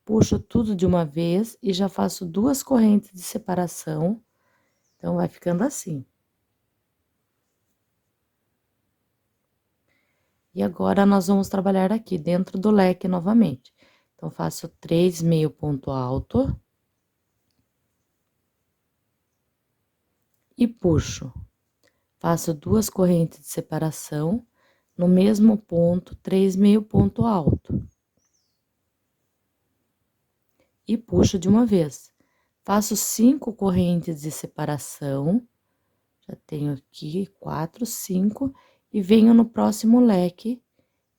Puxo tudo de uma vez e já faço 2 correntes de separação, então vai ficando assim. E agora, nós vamos trabalhar aqui dentro do leque novamente. Então, faço 3 meio ponto alto. E puxo. Faço 2 correntes de separação, no mesmo ponto, 3 meio ponto alto. E puxo de uma vez. Faço 5 correntes de separação, já tenho aqui 4, 5, e venho no próximo leque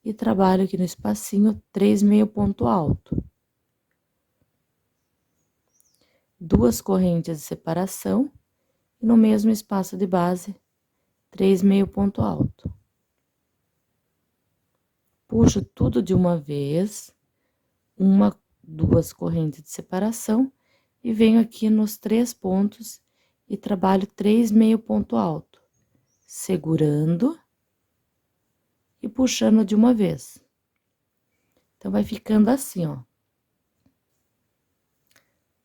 e trabalho aqui no espacinho 3 meio ponto alto. 2 correntes de separação, e no mesmo espaço de base, 3 meio ponto alto. Puxo tudo de uma vez, 2 correntes de separação, e venho aqui nos 3 pontos e trabalho 3 meio ponto alto, segurando e puxando de uma vez. Então, vai ficando assim, ó,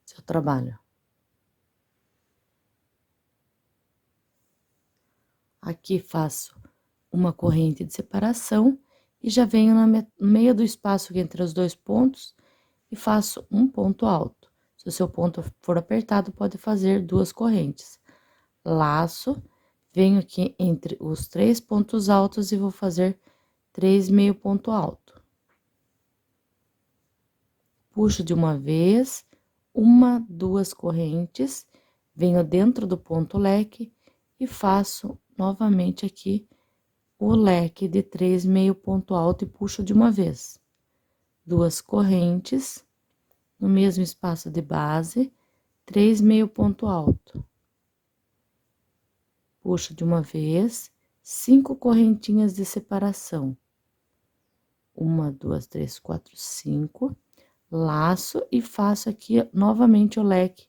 seu trabalho. Aqui faço uma corrente de separação e já venho no meio do espaço entre os 2 pontos e faço um ponto alto. Se o seu ponto for apertado, pode fazer 2 correntes. Laço, venho aqui entre os 3 pontos altos e vou fazer 3 meio ponto alto. Puxo de uma vez, 2 correntes, venho dentro do ponto leque e faço novamente aqui o leque de 3 meio ponto alto e puxo de uma vez. 2 correntes, no mesmo espaço de base, 3 meio ponto alto. Puxo de uma vez, 5 correntinhas de separação. 1, 2, 3, 4, 5. Laço e faço aqui novamente o leque,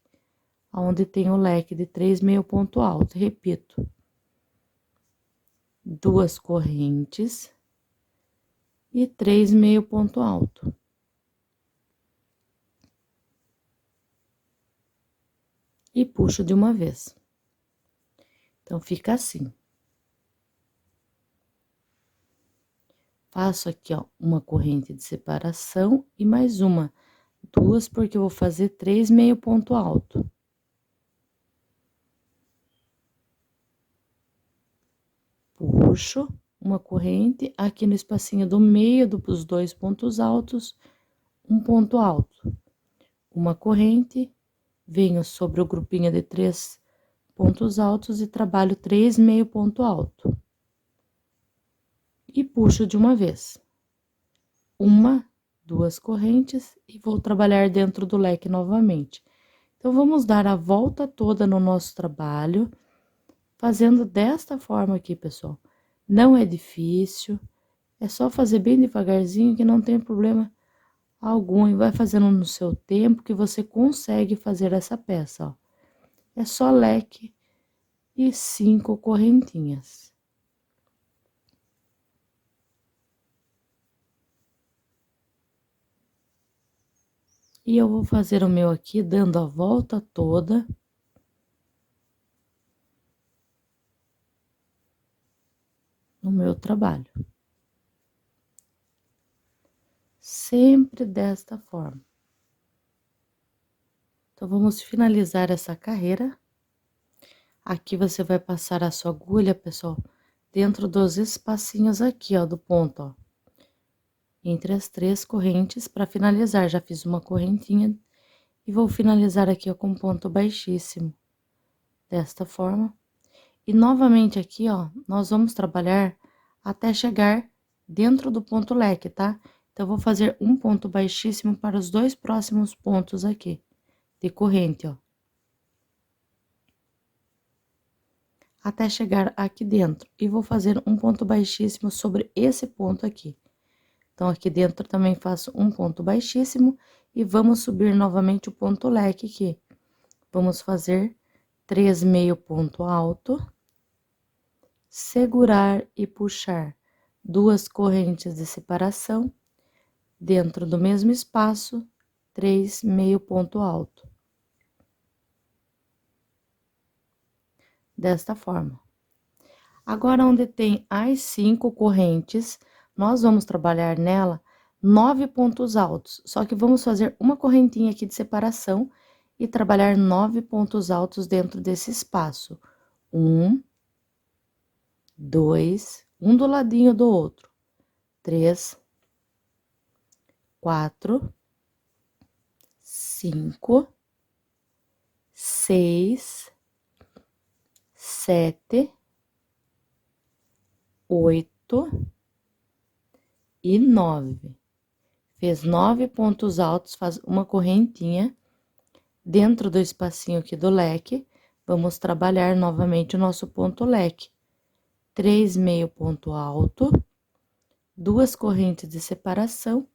onde tem o leque de 3 meio ponto alto. Repito. 2 correntes e 3 meio ponto alto. E puxo de uma vez. Então, fica assim. Faço aqui, ó, uma corrente de separação e mais 2, porque eu vou fazer 3 meio ponto alto. Puxo uma corrente aqui no espacinho do meio dos 2 pontos altos, um ponto alto. Uma corrente, venho sobre o grupinho de 3 pontos altos e trabalho 3 meio ponto alto. E puxo de uma vez. 2 correntes e vou trabalhar dentro do leque novamente. Então, vamos dar a volta toda no nosso trabalho, fazendo desta forma aqui, pessoal. Não é difícil, é só fazer bem devagarzinho que não tem problema algum. E vai fazendo no seu tempo que você consegue fazer essa peça, ó. É só leque e 5 correntinhas. E eu vou fazer o meu aqui, dando a volta toda. No meu trabalho. Sempre desta forma. Então, vamos finalizar essa carreira. Aqui você vai passar a sua agulha, pessoal, dentro dos espacinhos aqui, ó, do ponto, ó. Entre as 3 correntes, para finalizar, já fiz uma correntinha e vou finalizar aqui, ó, com ponto baixíssimo. Desta forma. E novamente aqui, ó, nós vamos trabalhar até chegar dentro do ponto leque, tá? Então, eu vou fazer um ponto baixíssimo para os dois próximos pontos aqui, de corrente, ó. Até chegar aqui dentro. E vou fazer um ponto baixíssimo sobre esse ponto aqui. Então, aqui dentro também faço um ponto baixíssimo e vamos subir novamente o ponto leque aqui. Vamos fazer 3 meio ponto alto, segurar e puxar 2 correntes de separação, dentro do mesmo espaço, 3 meio ponto alto. Desta forma. Agora, onde tem as 5 correntes, nós vamos trabalhar nela 9 pontos altos, só que vamos fazer uma correntinha aqui de separação e trabalhar 9 pontos altos dentro desse espaço. 1, 2, um do ladinho do outro. 3, 4, 5, 6, 7, 8 e 9. Fez 9 pontos altos, faz uma correntinha dentro do espacinho aqui do leque. Vamos trabalhar novamente o nosso ponto leque. 3 meio ponto alto, 2 correntes de separação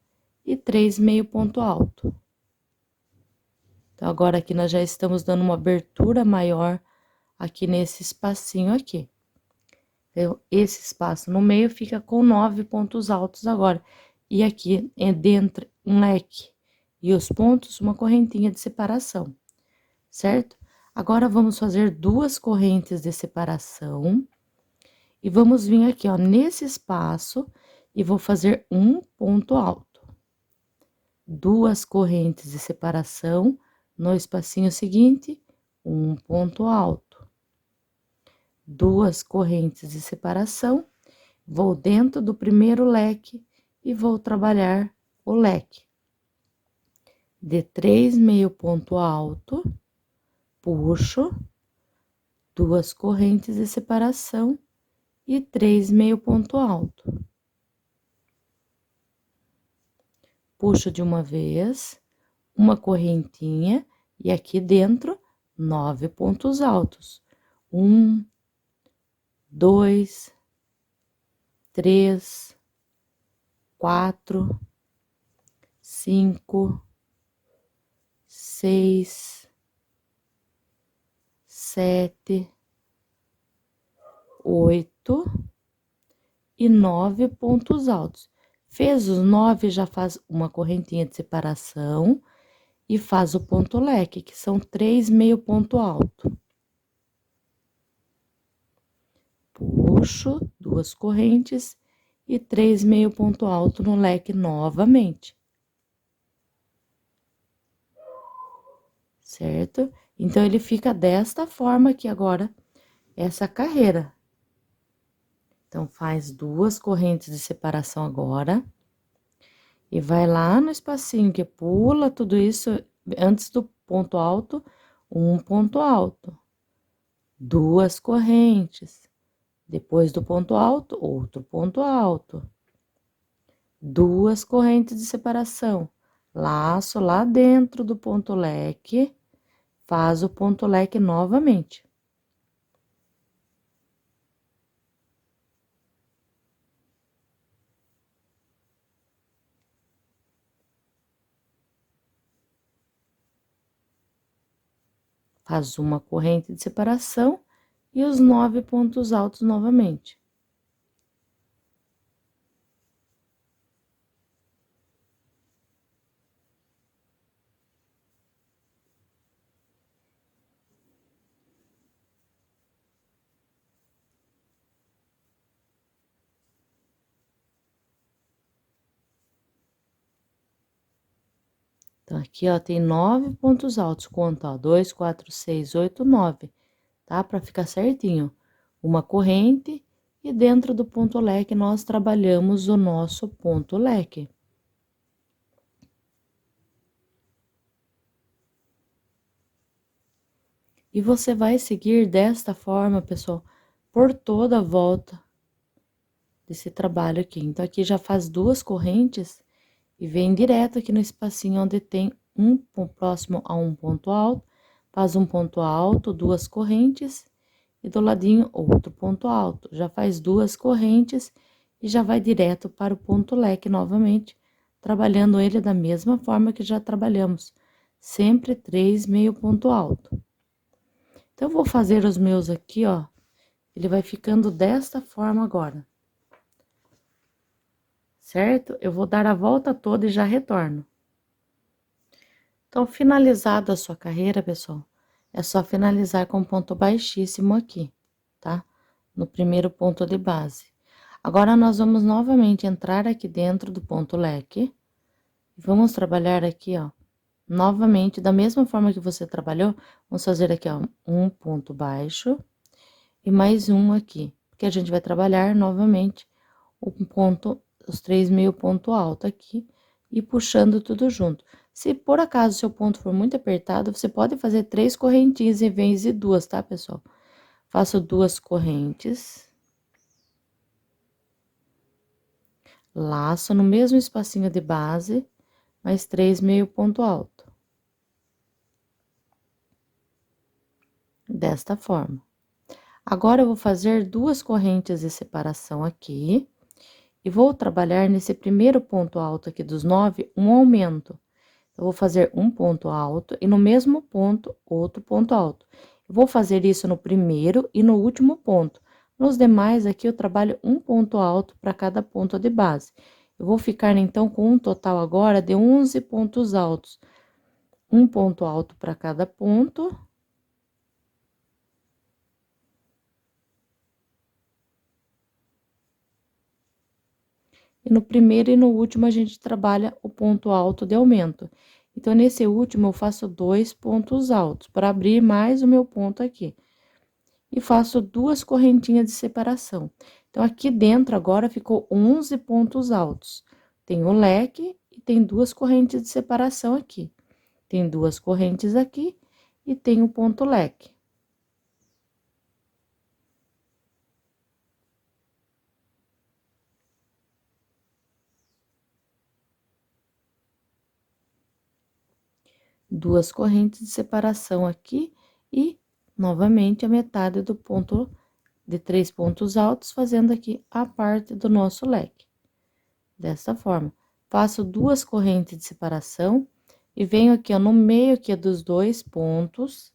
e 3 meio ponto alto. Então, agora aqui nós já estamos dando uma abertura maior aqui nesse espacinho aqui. Então, esse espaço no meio fica com 9 pontos altos agora. E aqui é dentro um leque e os pontos, uma correntinha de separação, certo? Agora, vamos fazer 2 correntes de separação. E vamos vir aqui, ó, nesse espaço, e vou fazer um ponto alto. 2 correntes de separação, no espacinho seguinte, um ponto alto. 2 correntes de separação, vou dentro do primeiro leque e vou trabalhar o leque. De 3 meio ponto alto, puxo, 2 correntes de separação e 3 meio ponto alto. Puxo de uma vez, uma correntinha e aqui dentro 9 pontos altos. 1, 2, 3, 4, 5, 6, 7, 8 e 9 pontos altos. Fez os 9, já faz uma correntinha de separação e faz o ponto leque, que são 3 meio ponto alto. Puxo 2 correntes e 3 meio ponto alto no leque novamente. Certo? Então, ele fica desta forma aqui agora, essa carreira. Então, faz 2 correntes de separação agora. E vai lá no espacinho que pula tudo isso antes do ponto alto, um ponto alto. 2 correntes. Depois do ponto alto, outro ponto alto. 2 correntes de separação. Laço lá dentro do ponto leque, faz o ponto leque novamente. Faz uma corrente de separação e os 9 pontos altos novamente. Então, aqui, ó, tem 9 pontos altos, conta, ó, 2, 4, 6, 8, 9, tá? Pra ficar certinho. Uma corrente e dentro do ponto leque nós trabalhamos o nosso ponto leque. E você vai seguir desta forma, pessoal, por toda a volta desse trabalho aqui. Então, aqui já faz duas correntes e vem direto aqui no espacinho onde tem próximo a um ponto alto, faz um ponto alto, duas correntes, e do ladinho outro ponto alto. Já faz duas correntes e já vai direto para o ponto leque novamente, trabalhando ele da mesma forma que já trabalhamos, sempre 3 meio ponto alto. Então, eu vou fazer os meus aqui, ó, ele vai ficando desta forma agora. Certo? Eu vou dar a volta toda e já retorno. Então, finalizada a sua carreira, pessoal, é só finalizar com ponto baixíssimo aqui, tá? No primeiro ponto de base. Agora, nós vamos novamente entrar aqui dentro do ponto leque. Vamos trabalhar aqui, ó, novamente, da mesma forma que você trabalhou, vamos fazer aqui, ó, um ponto baixo e mais um aqui, porque a gente vai trabalhar novamente os 3 meio ponto alto aqui e puxando tudo junto. Se por acaso seu ponto for muito apertado, você pode fazer 3 correntinhas em vez de 2, tá, pessoal? Faço 2 correntes. Laço no mesmo espacinho de base, mais 3 meio ponto alto. Desta forma. Agora, eu vou fazer 2 correntes de separação aqui. E vou trabalhar nesse primeiro ponto alto aqui dos 9, um aumento. Eu vou fazer um ponto alto e no mesmo ponto, outro ponto alto. Eu vou fazer isso no primeiro e no último ponto. Nos demais, aqui eu trabalho um ponto alto para cada ponto de base. Eu vou ficar, então, com um total agora de 11 pontos altos. Um ponto alto para cada ponto. E no primeiro e no último, a gente trabalha o ponto alto de aumento. Então, nesse último, eu faço 2 pontos altos, para abrir mais o meu ponto aqui. E faço 2 correntinhas de separação. Então, aqui dentro, agora, ficou 11 pontos altos. Tem o leque e tem 2 correntes de separação aqui. Tem 2 correntes aqui e tem o ponto leque. Duas correntes de separação aqui e novamente a metade do ponto de 3 pontos altos, fazendo aqui a parte do nosso leque. Dessa forma, faço 2 correntes de separação e venho aqui, ó, no meio aqui dos 2 pontos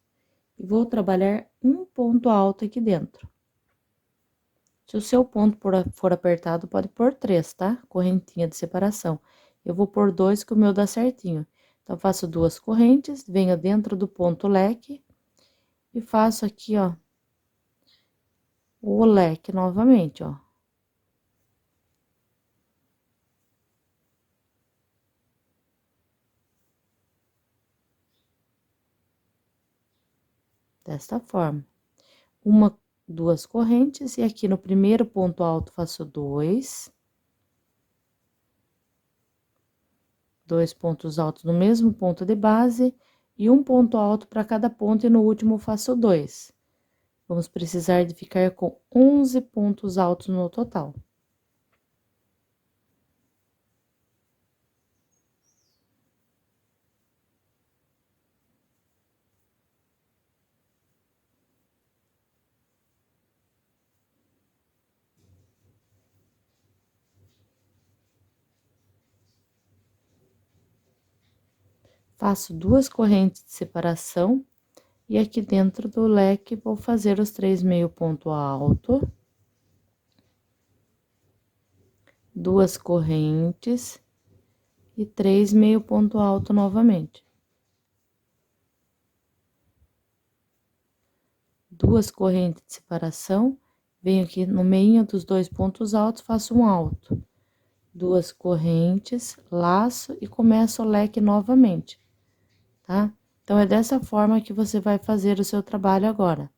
e vou trabalhar um ponto alto aqui dentro. Se o seu ponto for apertado, pode pôr 3, tá? Correntinha de separação. Eu vou pôr 2, que o meu dá certinho. Então, faço 2 correntes, venho dentro do ponto leque e faço aqui, ó, o leque novamente, ó. Desta forma. Duas correntes, e aqui no primeiro ponto alto faço 2. 2 pontos altos no mesmo ponto de base, e um ponto alto para cada ponto, e no último faço 2. Vamos precisar de ficar com 11 pontos altos no total. Faço 2 correntes de separação, e aqui dentro do leque vou fazer os 3 meio ponto alto. 2 correntes e 3 meio ponto alto novamente. 2 correntes de separação, venho aqui no meio dos 2 pontos altos, faço um alto. 2 correntes, laço e começo o leque novamente, tá? Então, é dessa forma que você vai fazer o seu trabalho agora.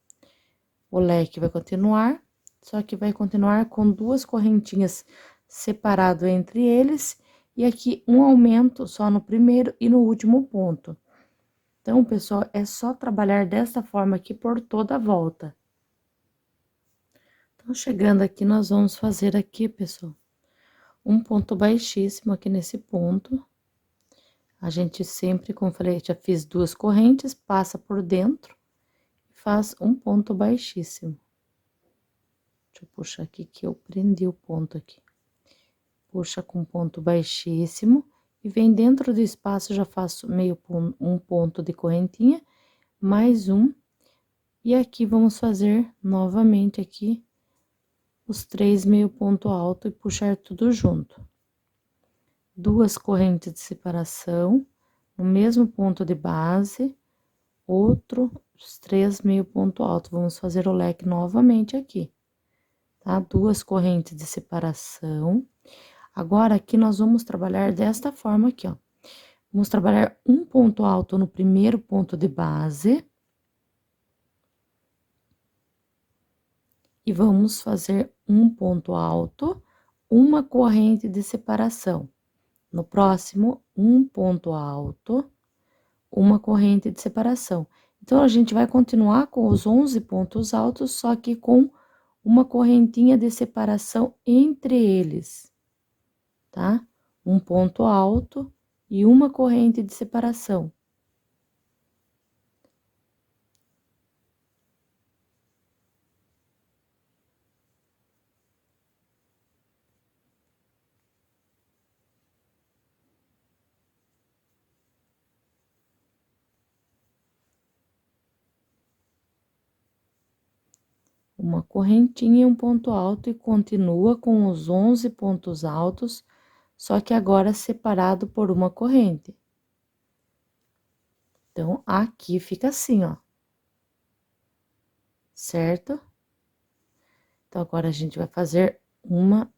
O leque vai continuar, só que vai continuar com 2 correntinhas separado entre eles, e aqui um aumento só no primeiro e no último ponto. Então, pessoal, é só trabalhar dessa forma aqui por toda a volta. Então, chegando aqui, nós vamos fazer aqui, pessoal, um ponto baixíssimo aqui nesse ponto. A gente sempre, como eu falei, já fiz 2 correntes, passa por dentro e faz um ponto baixíssimo. Deixa eu puxar aqui que eu prendi o ponto aqui. Puxa com ponto baixíssimo e vem dentro do espaço, já faço um ponto de correntinha, mais um. E aqui vamos fazer novamente aqui os 3 meio ponto alto e puxar tudo junto. 2 correntes de separação, no mesmo ponto de base, os 3 meio ponto alto. Vamos fazer o leque novamente aqui, tá? 2 correntes de separação. Agora, aqui nós vamos trabalhar desta forma aqui, ó. Vamos trabalhar um ponto alto no primeiro ponto de base. E vamos fazer um ponto alto, uma corrente de separação. No próximo, um ponto alto, uma corrente de separação. Então, a gente vai continuar com os 11 pontos altos, só que com uma correntinha de separação entre eles, tá? Um ponto alto e uma corrente de separação. Uma correntinha e um ponto alto e continua com os 11 pontos altos, só que agora separado por uma corrente. Então, aqui fica assim, ó. Certo? Então, agora a gente vai fazer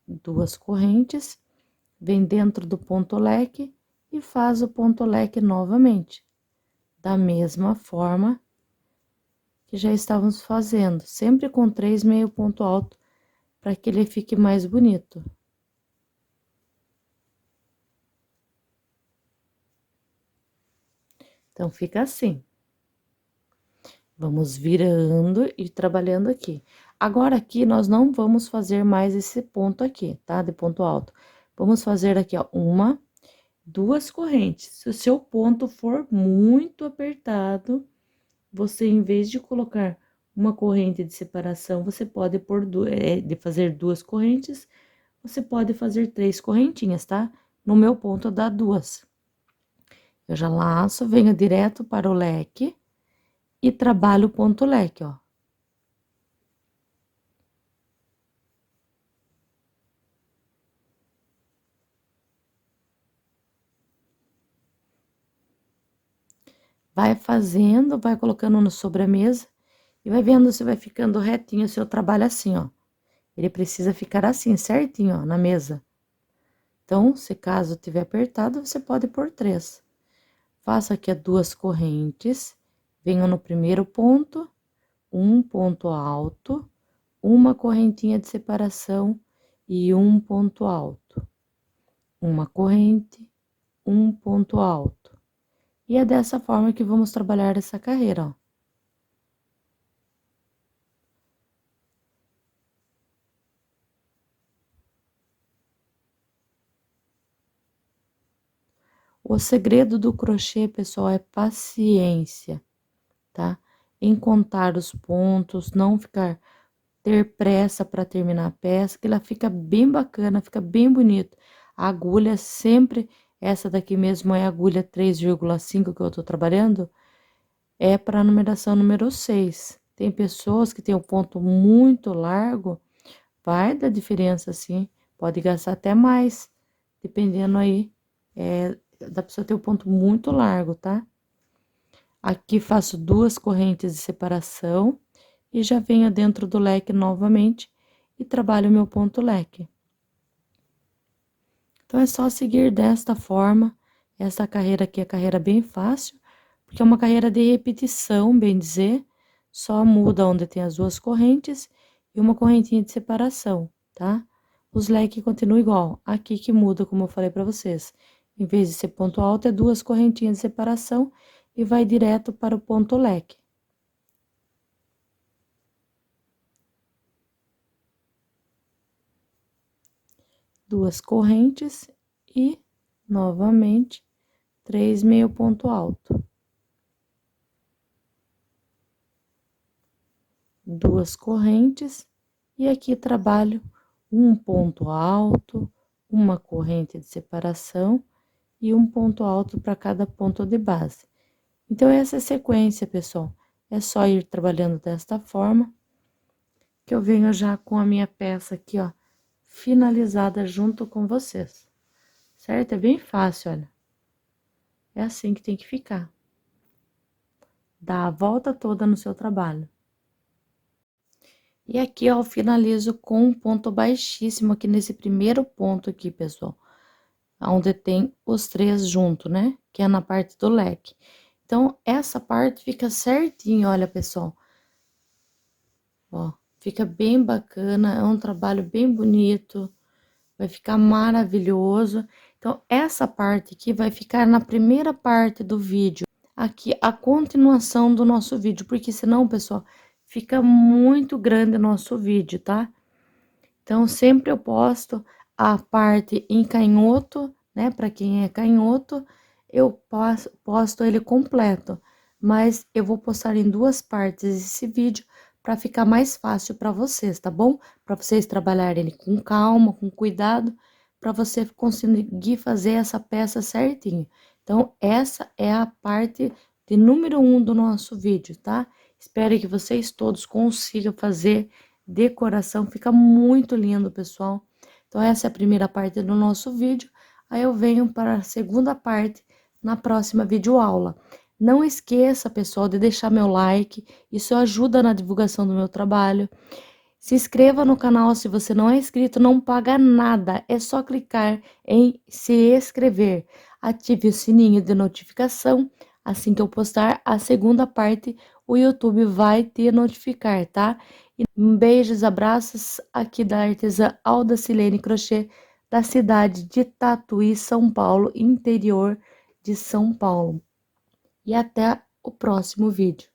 duas correntes, vem dentro do ponto leque e faz o ponto leque novamente. Da mesma forma que já estávamos fazendo, sempre com 3 meio ponto alto, para que ele fique mais bonito. Então, fica assim. Vamos virando e trabalhando aqui. Agora, aqui, nós não vamos fazer mais esse ponto aqui, tá? De ponto alto. Vamos fazer aqui, ó, duas correntes. Se o seu ponto for muito apertado, você, em vez de colocar uma corrente de separação, você pode de fazer 2 correntes, você pode fazer 3 correntinhas, tá? No meu ponto dá 2. Eu já laço, venho direto para o leque e trabalho o ponto leque, ó. Vai fazendo, vai colocando sobre a mesa e vai vendo se vai ficando retinho o seu trabalho assim, ó. Ele precisa ficar assim, certinho, ó, na mesa. Então, se caso tiver apertado, você pode pôr 3. Faço aqui as 2 correntes, venho no primeiro ponto, um ponto alto, uma correntinha de separação e um ponto alto. Uma corrente, um ponto alto. E é dessa forma que vamos trabalhar essa carreira, ó. O segredo do crochê, pessoal, é paciência, tá? Em contar os pontos, não ter pressa para terminar a peça, que ela fica bem bacana, fica bem bonito. A agulha sempre, essa daqui mesmo é a agulha 3,5 que eu tô trabalhando, é para a numeração número 6. Tem pessoas que têm o ponto muito largo, vai dar diferença, sim, pode gastar até mais, dependendo aí, da pessoa ter o ponto muito largo, tá? Aqui faço 2 correntes de separação e já venho dentro do leque novamente e trabalho meu ponto leque. Então, é só seguir desta forma. Essa carreira aqui é carreira bem fácil, porque é uma carreira de repetição, bem dizer, só muda onde tem as 2 correntes e uma correntinha de separação, tá? Os leques continuam igual, aqui que muda, como eu falei pra vocês. Em vez de ser ponto alto, é 2 correntinhas de separação e vai direto para o ponto leque. 2 correntes e novamente 3 meio ponto alto. 2 correntes e aqui trabalho um ponto alto, uma corrente de separação e um ponto alto para cada ponto de base. Então, essa é a sequência, pessoal. É só ir trabalhando desta forma, que eu venho já com a minha peça aqui, ó, finalizada junto com vocês, certo? É bem fácil, olha. É assim que tem que ficar. Dá a volta toda no seu trabalho. E aqui, ó, eu finalizo com um ponto baixíssimo aqui nesse primeiro ponto aqui, pessoal. Onde tem os 3 junto, né? Que é na parte do leque. Então, essa parte fica certinho, olha, pessoal. Ó, fica bem bacana, é um trabalho bem bonito, vai ficar maravilhoso. Então, essa parte aqui vai ficar na primeira parte do vídeo, aqui a continuação do nosso vídeo, porque senão, pessoal, fica muito grande o nosso vídeo, tá? Então, sempre eu posto a parte em canhoto, né? Para quem é canhoto, eu posto ele completo, mas eu vou postar em 2 partes esse vídeo para ficar mais fácil para vocês, tá bom? Para vocês trabalharem ele com calma, com cuidado, para você conseguir fazer essa peça certinho. Então, essa é a parte de número 1 do nosso vídeo, tá? Espero que vocês todos consigam fazer decoração, fica muito lindo, pessoal. Então, essa é a primeira parte do nosso vídeo. Aí eu venho para a segunda parte na próxima videoaula. Não esqueça, pessoal, de deixar meu like, isso ajuda na divulgação do meu trabalho. Se inscreva no canal se você não é inscrito, não paga nada, é só clicar em se inscrever. Ative o sininho de notificação, assim que eu postar a segunda parte, o YouTube vai te notificar, tá? E beijos, abraços aqui da artesã Alda Silene Crochê, da cidade de Tatuí, São Paulo, interior de São Paulo. E até o próximo vídeo.